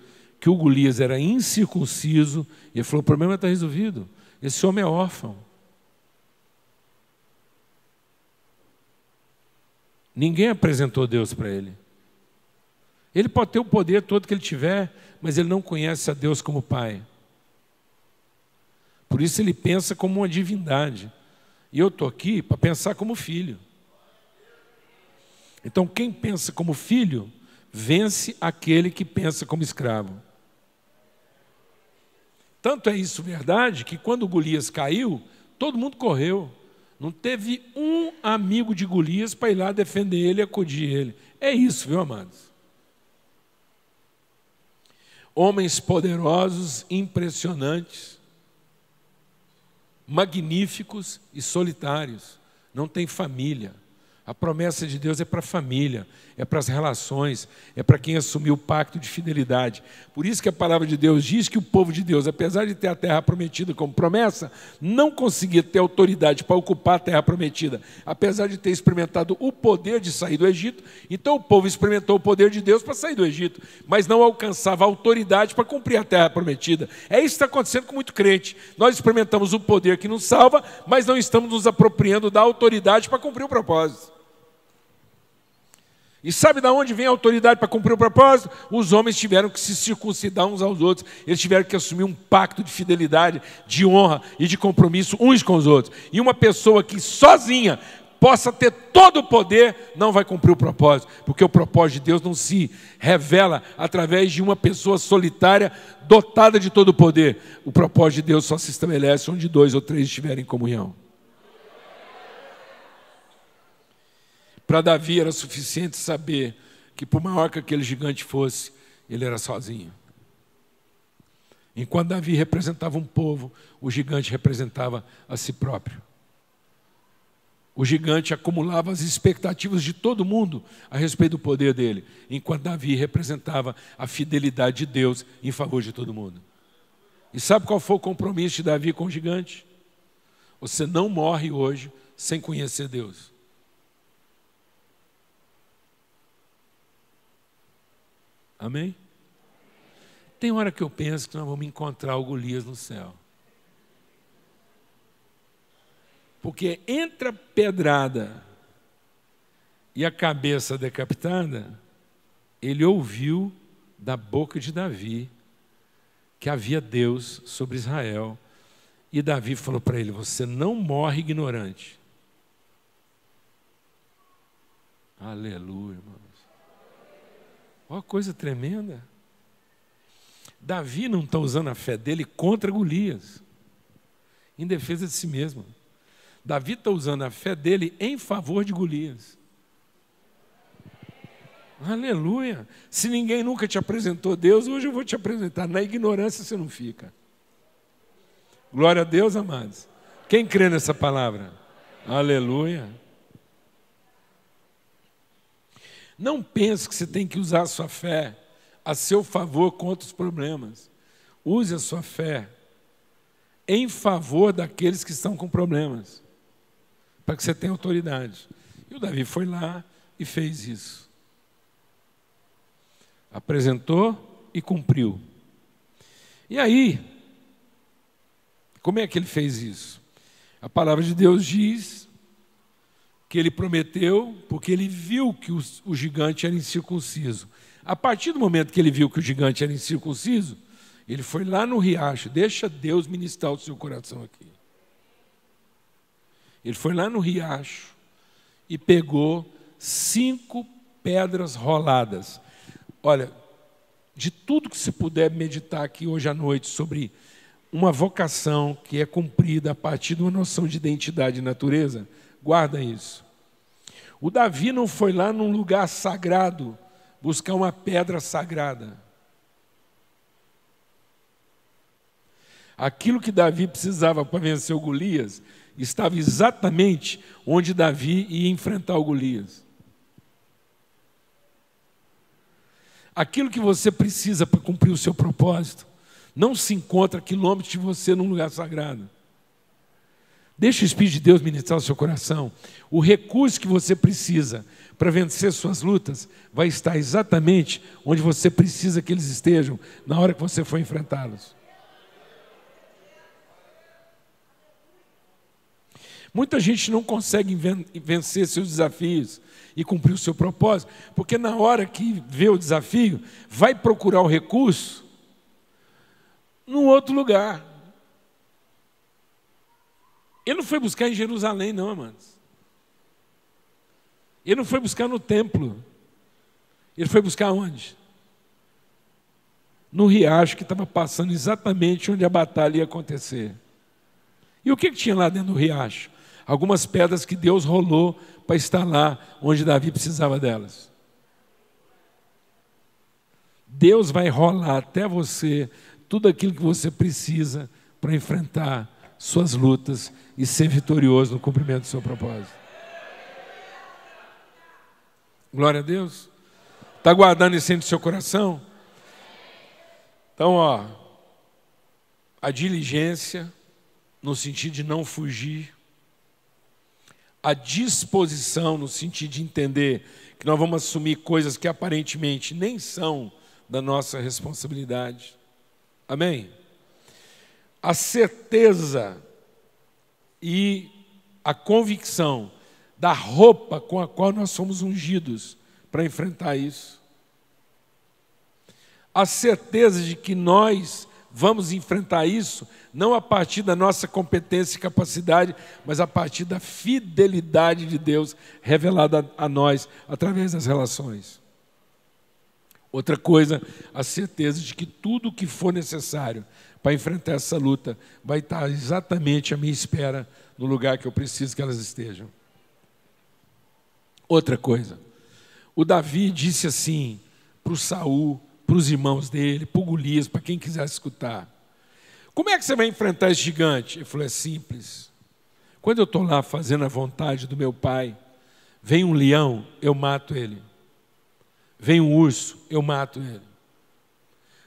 que o Golias era incircunciso, ele falou, o problema está resolvido. Esse homem é órfão. Ninguém apresentou Deus para ele. Ele pode ter o poder todo que ele tiver, mas ele não conhece a Deus como Pai. Por isso ele pensa como uma divindade. E eu estou aqui para pensar como filho. Então quem pensa como filho, vence aquele que pensa como escravo. Tanto é isso verdade, que quando Golias caiu, todo mundo correu. Não teve um amigo de Golias para ir lá defender ele e acudir ele. É isso, viu, amados? Homens poderosos, impressionantes, magníficos e solitários. Não tem família, A promessa de Deus é para a família, é para as relações, é para quem assumiu o pacto de fidelidade. Por isso que a palavra de Deus diz que o povo de Deus, apesar de ter a terra prometida como promessa, não conseguia ter autoridade para ocupar a terra prometida, apesar de ter experimentado o poder de sair do Egito. Então o povo experimentou o poder de Deus para sair do Egito, mas não alcançava a autoridade para cumprir a terra prometida. É isso que está acontecendo com muito crente. Nós experimentamos o poder que nos salva, mas não estamos nos apropriando da autoridade para cumprir o propósito. E sabe de onde vem a autoridade para cumprir o propósito? Os homens tiveram que se circuncidar uns aos outros. Eles tiveram que assumir um pacto de fidelidade, de honra e de compromisso uns com os outros. E uma pessoa que sozinha possa ter todo o poder, não vai cumprir o propósito. Porque o propósito de Deus não se revela através de uma pessoa solitária, dotada de todo o poder. O propósito de Deus só se estabelece onde 2 ou 3 estiverem em comunhão. Para Davi era suficiente saber que, por maior que aquele gigante fosse, ele era sozinho. Enquanto Davi representava um povo, o gigante representava a si próprio. O gigante acumulava as expectativas de todo mundo a respeito do poder dele, enquanto Davi representava a fidelidade de Deus em favor de todo mundo. E sabe qual foi o compromisso de Davi com o gigante? Você não morre hoje sem conhecer Deus. Amém? Tem hora que eu penso que nós vamos encontrar o Golias no céu. Porque entre a pedrada e a cabeça decapitada, ele ouviu da boca de Davi que havia Deus sobre Israel. E Davi falou para ele: você não morre ignorante. Aleluia, irmãos. Olha que coisa tremenda. Davi não está usando a fé dele contra Golias, em defesa de si mesmo. Davi está usando a fé dele em favor de Golias. Aleluia. Se ninguém nunca te apresentou Deus, hoje eu vou te apresentar. Na ignorância você não fica. Glória a Deus, amados. Quem crê nessa palavra? Aleluia. Não pense que você tem que usar a sua fé a seu favor contra os problemas. Use a sua fé em favor daqueles que estão com problemas, para que você tenha autoridade. E o Davi foi lá e fez isso. Apresentou e cumpriu. E aí, como é que ele fez isso? A palavra de Deus diz que ele prometeu, porque ele viu que o gigante era incircunciso. A partir do momento que ele viu que o gigante era incircunciso, ele foi lá no riacho. Deixa Deus ministrar o seu coração aqui. Ele foi lá no riacho e pegou 5 pedras roladas. Olha, de tudo que você puder meditar aqui hoje à noite sobre uma vocação que é cumprida a partir de uma noção de identidade e natureza, guarda isso. O Davi não foi lá num lugar sagrado buscar uma pedra sagrada. Aquilo que Davi precisava para vencer o Golias estava exatamente onde Davi ia enfrentar o Golias. Aquilo que você precisa para cumprir o seu propósito não se encontra a quilômetros de você num lugar sagrado. Deixa o Espírito de Deus ministrar o seu coração. O recurso que você precisa para vencer suas lutas vai estar exatamente onde você precisa que eles estejam na hora que você for enfrentá-los. Muita gente não consegue vencer seus desafios e cumprir o seu propósito, porque na hora que vê o desafio, vai procurar o recurso num outro lugar. Ele não foi buscar em Jerusalém, não, amados. Ele não foi buscar no templo. Ele foi buscar onde? No riacho que estava passando exatamente onde a batalha ia acontecer. E o que tinha lá dentro do riacho? Algumas pedras que Deus rolou para estar lá onde Davi precisava delas. Deus vai rolar até você tudo aquilo que você precisa para enfrentar suas lutas e ser vitorioso no cumprimento do seu propósito. Glória a Deus. Está guardando isso dentro do seu coração? Então, a diligência, no sentido de não fugir. A disposição, no sentido de entender que nós vamos assumir coisas que aparentemente nem são da nossa responsabilidade. Amém? A certeza e a convicção da roupa com a qual nós somos ungidos para enfrentar isso. A certeza de que nós vamos enfrentar isso não a partir da nossa competência e capacidade, mas a partir da fidelidade de Deus revelada a nós através das relações. Outra coisa, a certeza de que tudo o que for necessário para enfrentar essa luta vai estar exatamente à minha espera no lugar que eu preciso que elas estejam. Outra coisa, o Davi disse assim para o Saul, para os irmãos dele, para o Golias, para quem quiser escutar: como é que você vai enfrentar esse gigante? Ele falou: é simples. Quando eu estou lá fazendo a vontade do meu pai, vem um leão, eu mato ele. Vem um urso, eu mato ele.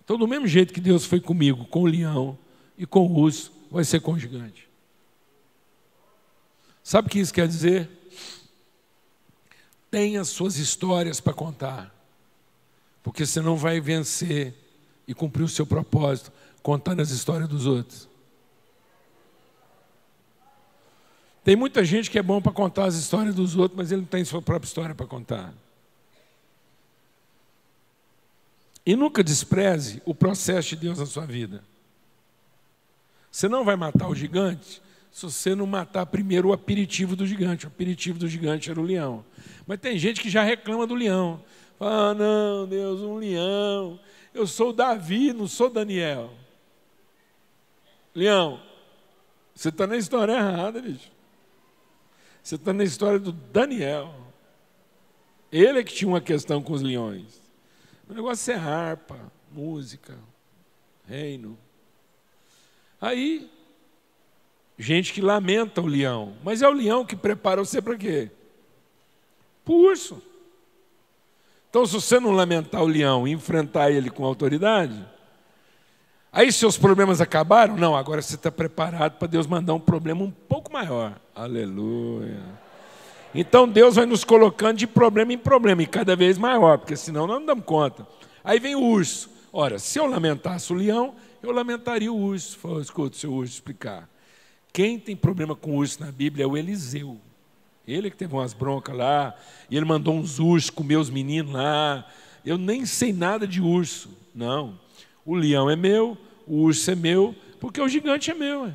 Então, do mesmo jeito que Deus foi comigo, com o leão e com o urso, vai ser com o gigante. Sabe o que isso quer dizer? Tenha suas histórias para contar, porque você não vai vencer e cumprir o seu propósito contando as histórias dos outros. Tem muita gente que é bom para contar as histórias dos outros, mas ele não tem sua própria história para contar. E nunca despreze o processo de Deus na sua vida. Você não vai matar o gigante se você não matar primeiro o aperitivo do gigante. O aperitivo do gigante era o leão. Mas tem gente que já reclama do leão. Fala: não, Deus, um leão. Eu sou Davi, não sou Daniel. Leão, você está na história errada, bicho. Você está na história do Daniel. Ele é que tinha uma questão com os leões. O negócio é harpa, música, reino. Aí, gente que lamenta o leão. Mas é o leão que prepara você para quê? Para o urso. Então, se você não lamentar o leão e enfrentar ele com autoridade, aí seus problemas acabaram? Não, agora você está preparado para Deus mandar um problema um pouco maior. Aleluia. Então Deus vai nos colocando de problema em problema, e cada vez maior, porque senão nós não damos conta. Aí vem o urso. Ora, se eu lamentasse o leão, eu lamentaria o urso. Falou: escuta, seu urso, explicar. Quem tem problema com o urso na Bíblia é o Eliseu. Ele que teve umas broncas lá, e ele mandou uns ursos comer os meninos lá. Eu nem sei nada de urso. Não. O leão é meu, o urso é meu, porque o gigante é meu.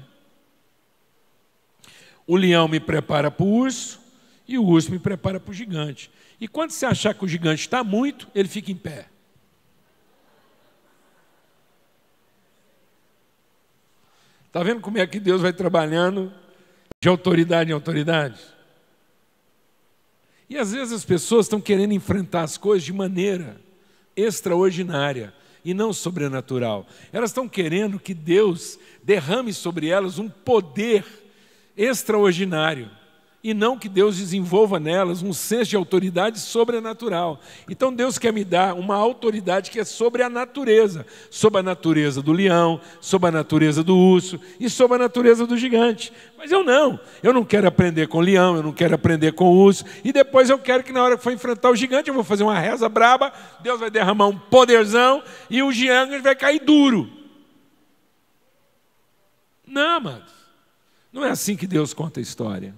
O leão me prepara para o urso, e o urso me prepara para o gigante. E quando você achar que o gigante está muito, ele fica em pé. Está vendo como é que Deus vai trabalhando de autoridade em autoridade? E às vezes as pessoas estão querendo enfrentar as coisas de maneira extraordinária e não sobrenatural. Elas estão querendo que Deus derrame sobre elas um poder extraordinário, e não que Deus desenvolva nelas um senso de autoridade sobrenatural. Então Deus quer me dar uma autoridade que é sobre a natureza do leão, sobre a natureza do urso e sobre a natureza do gigante. Mas eu não quero aprender com o leão, eu não quero aprender com o urso, e depois eu quero que na hora que for enfrentar o gigante eu vou fazer uma reza braba, Deus vai derramar um poderzão e o gigante vai cair duro. Não, amados, não é assim que Deus conta a história.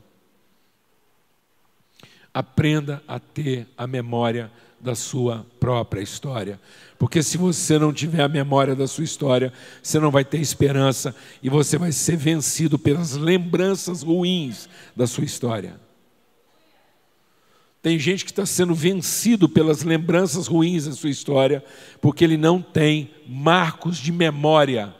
Aprenda a ter a memória da sua própria história. Porque se você não tiver a memória da sua história, você não vai ter esperança e você vai ser vencido pelas lembranças ruins da sua história. Tem gente que está sendo vencido pelas lembranças ruins da sua história porque ele não tem marcos de memória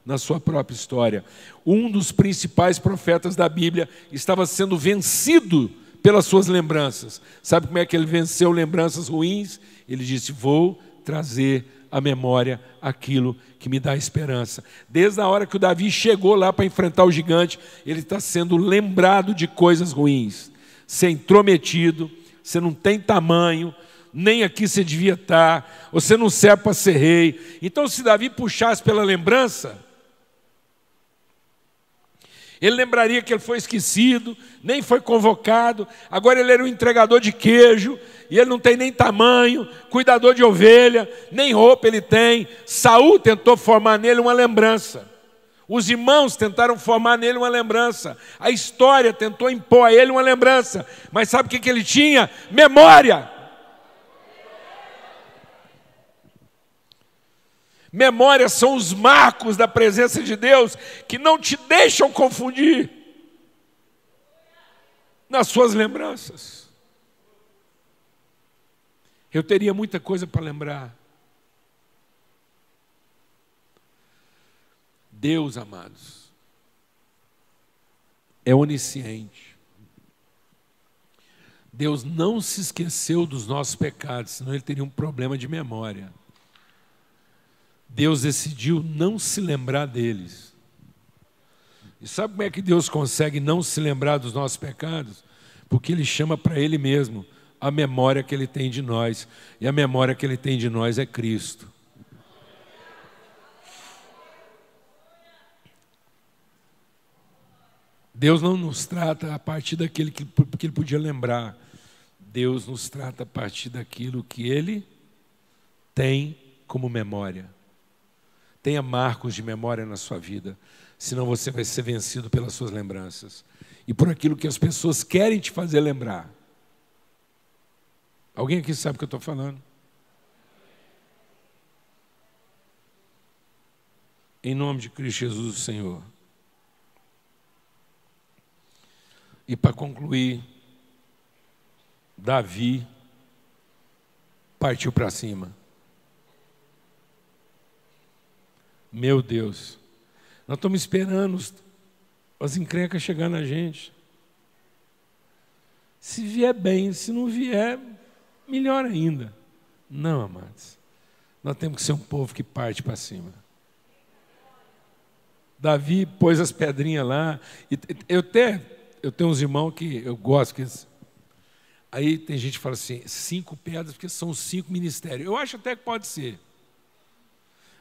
na sua própria história. Um dos principais profetas da Bíblia estava sendo vencido pelas suas lembranças. Sabe como é que ele venceu lembranças ruins? Ele disse: vou trazer à memória aquilo que me dá esperança. Desde a hora que o Davi chegou lá para enfrentar o gigante, ele está sendo lembrado de coisas ruins, ser intrometido, você não tem tamanho, nem aqui você devia estar, você não serve para ser rei. Então, se Davi puxasse pela lembrança, ele lembraria que ele foi esquecido, nem foi convocado, agora ele era um entregador de queijo, e ele não tem nem tamanho, cuidador de ovelha, nem roupa ele tem. Saul tentou formar nele uma lembrança. Os irmãos tentaram formar nele uma lembrança. A história tentou impor a ele uma lembrança. Mas sabe o que ele tinha? Memória. Memória são os marcos da presença de Deus que não te deixam confundir nas suas lembranças. Eu teria muita coisa para lembrar. Deus, amados, é onisciente. Deus não se esqueceu dos nossos pecados, senão ele teria um problema de memória. Deus decidiu não se lembrar deles. E sabe como é que Deus consegue não se lembrar dos nossos pecados? Porque Ele chama para Ele mesmo a memória que Ele tem de nós. E a memória que Ele tem de nós é Cristo. Deus não nos trata a partir daquilo que Ele podia lembrar. Deus nos trata a partir daquilo que Ele tem como memória. Tenha marcos de memória na sua vida, senão você vai ser vencido pelas suas lembranças e por aquilo que as pessoas querem te fazer lembrar. Alguém aqui sabe o que eu estou falando? Em nome de Cristo Jesus, o Senhor. E para concluir, Davi partiu para cima. Meu Deus, nós estamos esperando as encrencas chegar na gente. Se vier bem, se não vier, melhor ainda. Não, amados, nós temos que ser um povo que parte para cima. Davi pôs as pedrinhas lá. Eu tenho uns irmãos que eu gosto. Aí tem gente que fala assim, 5 pedras, porque são 5 ministérios. Eu acho até que pode ser.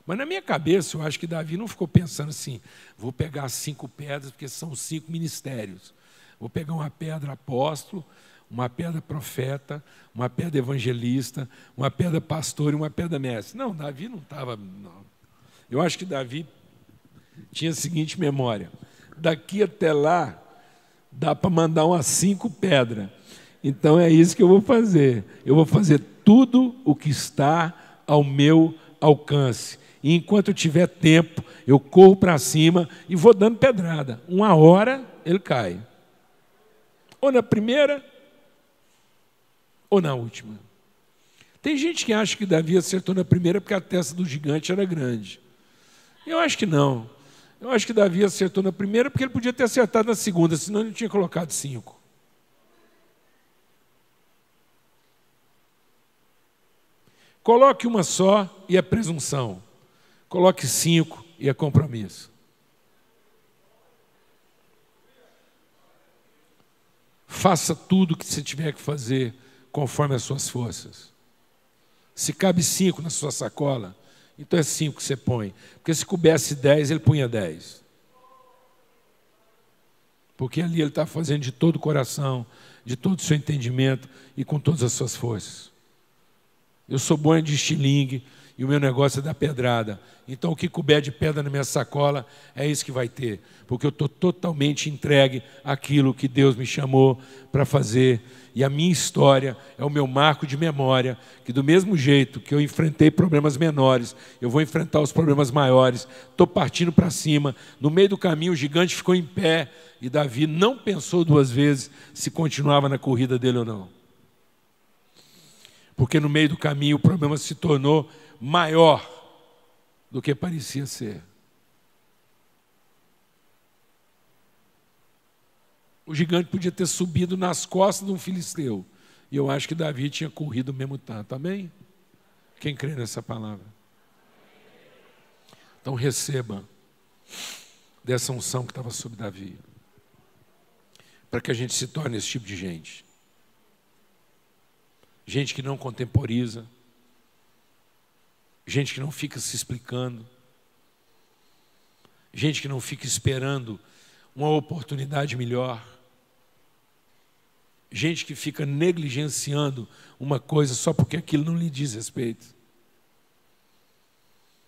Mas na minha cabeça, eu acho que Davi não ficou pensando assim, vou pegar 5 pedras, porque são 5 ministérios. Vou pegar uma pedra apóstolo, uma pedra profeta, uma pedra evangelista, uma pedra pastor e uma pedra mestre. Não, Davi não estava... Eu acho que Davi tinha a seguinte memória. Daqui até lá, dá para mandar umas 5 pedras. Então é isso que eu vou fazer. Eu vou fazer tudo o que está ao meu alcance. E enquanto eu tiver tempo, eu corro para cima e vou dando pedrada. Uma hora ele cai. Ou na primeira, ou na última. Tem gente que acha que Davi acertou na primeira porque a testa do gigante era grande. Eu acho que não. Eu acho que Davi acertou na primeira porque ele podia ter acertado na segunda, senão ele tinha colocado 5. Coloque uma só e é presunção. Coloque 5 e é compromisso. Faça tudo o que você tiver que fazer conforme as suas forças. Se cabe 5 na sua sacola, então é 5 que você põe. Porque se coubesse 10, ele punha 10. Porque ali ele está fazendo de todo o coração, de todo o seu entendimento e com todas as suas forças. Eu sou bom de estilingue e o meu negócio é dar pedrada. Então o que couber de pedra na minha sacola é isso que vai ter. Porque eu estou totalmente entregue àquilo que Deus me chamou para fazer. E a minha história é o meu marco de memória, que do mesmo jeito que eu enfrentei problemas menores, eu vou enfrentar os problemas maiores. Estou partindo para cima. No meio do caminho o gigante ficou em pé e Davi não pensou 2 vezes se continuava na corrida dele ou não. Porque no meio do caminho o problema se tornou maior do que parecia ser. O gigante podia ter subido nas costas de um filisteu. E eu acho que Davi tinha corrido o mesmo tanto. Amém? Quem crê nessa palavra? Então receba dessa unção que estava sobre Davi. Para que a gente se torne esse tipo de gente. gente que não contemporiza, gente que não fica se explicando, gente que não fica esperando uma oportunidade melhor, gente que fica negligenciando uma coisa só porque aquilo não lhe diz respeito.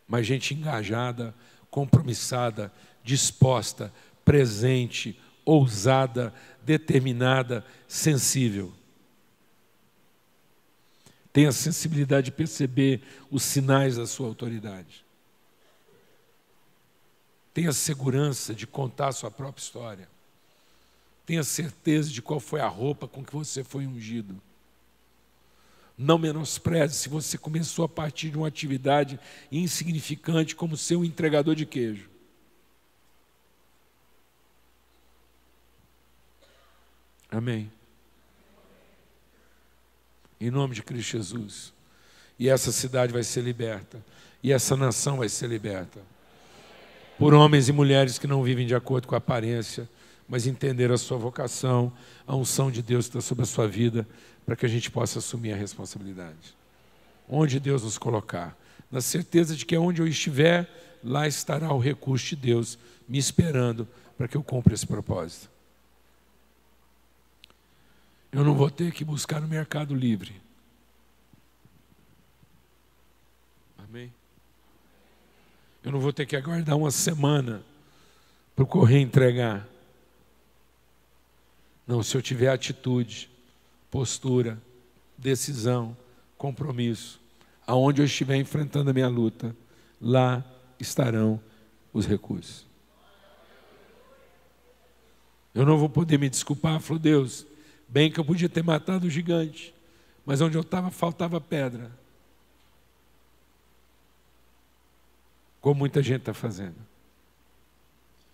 Mas gente engajada, compromissada, disposta, presente, ousada, determinada, sensível. Tem a sensibilidade de perceber os sinais da sua autoridade. Tem a segurança de contar a sua própria história. Tem a certeza de qual foi a roupa com que você foi ungido. Não menospreze se você começou a partir de uma atividade insignificante como ser um entregador de queijo. Amém. Em nome de Cristo Jesus. E essa cidade vai ser liberta. E essa nação vai ser liberta. Por homens e mulheres que não vivem de acordo com a aparência, mas entenderam a sua vocação, a unção de Deus que está sobre a sua vida, para que a gente possa assumir a responsabilidade. Onde Deus nos colocar. Na certeza de que onde eu estiver, lá estará o recurso de Deus me esperando para que eu cumpra esse propósito. Eu não vou ter que buscar no Mercado Livre. Amém? Eu não vou ter que aguardar uma semana para o correio entregar. Não, se eu tiver atitude, postura, decisão, compromisso, aonde eu estiver enfrentando a minha luta, lá estarão os recursos. Eu não vou poder me desculpar, falou Deus, bem que eu podia ter matado o gigante, mas onde eu estava faltava pedra. Como muita gente está fazendo.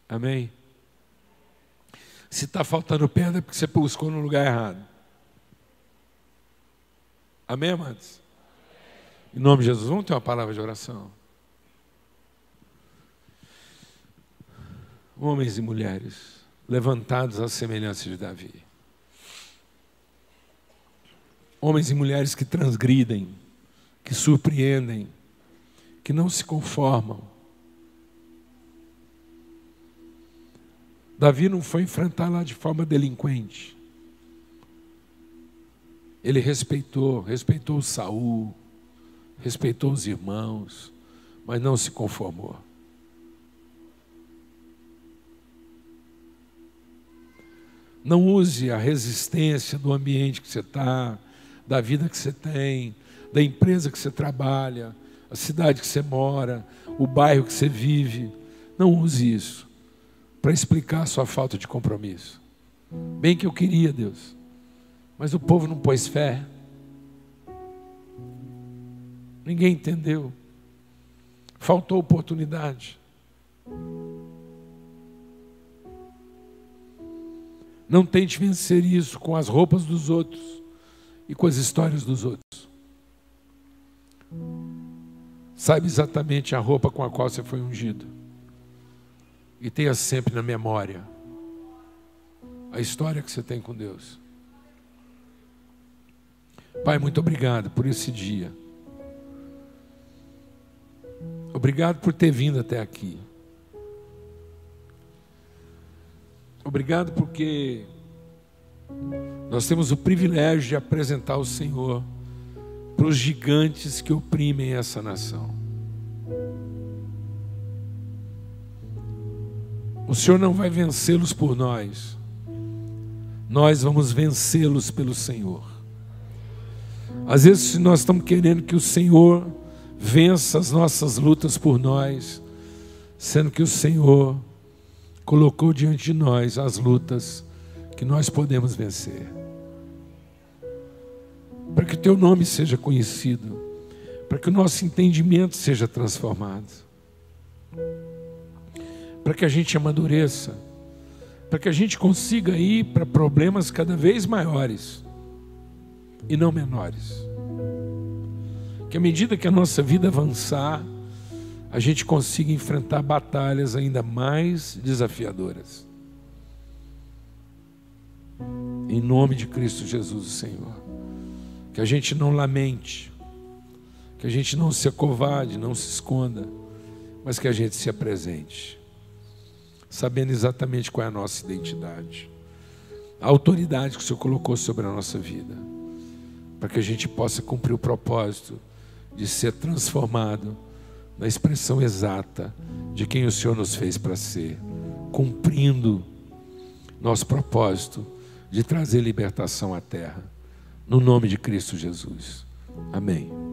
Amém? Se está faltando pedra é porque você buscou no lugar errado. Amém, amados? Em nome de Jesus, vamos ter uma palavra de oração. Homens e mulheres levantados à semelhança de Davi. Homens e mulheres que transgridem, que surpreendem, que não se conformam. Davi não foi enfrentar lá de forma delinquente. Ele respeitou Saul, respeitou os irmãos, mas não se conformou. Não use a resistência do ambiente que você está, da vida que você tem, da empresa que você trabalha, a cidade que você mora, o bairro que você vive. Não use isso para explicar a sua falta de compromisso. Bem que eu queria, Deus, mas o povo não pôs fé. Ninguém entendeu. Faltou oportunidade. Não tente vencer isso com as roupas dos outros e com as histórias dos outros. Saiba exatamente a roupa com a qual você foi ungido. E tenha sempre na memória a história que você tem com Deus. Pai, muito obrigado por esse dia. Obrigado por ter vindo até aqui. Obrigado porque nós temos o privilégio de apresentar o Senhor para os gigantes que oprimem essa nação. O Senhor não vai vencê-los por nós. Nós vamos vencê-los pelo Senhor. Às vezes nós estamos querendo que o Senhor vença as nossas lutas por nós, sendo que o Senhor colocou diante de nós as lutas que nós podemos vencer. Para que o Teu nome seja conhecido, para que o nosso entendimento seja transformado, para que a gente amadureça, para que a gente consiga ir para problemas cada vez maiores e não menores. Que à medida que a nossa vida avançar, a gente consiga enfrentar batalhas ainda mais desafiadoras. Em nome de Cristo Jesus, o Senhor. Que a gente não lamente, que a gente não se acovarde, não se esconda, mas que a gente se apresente, sabendo exatamente qual é a nossa identidade, a autoridade que o Senhor colocou sobre a nossa vida, para que a gente possa cumprir o propósito de ser transformado na expressão exata de quem o Senhor nos fez para ser, cumprindo nosso propósito de trazer libertação à terra, no nome de Cristo Jesus. Amém.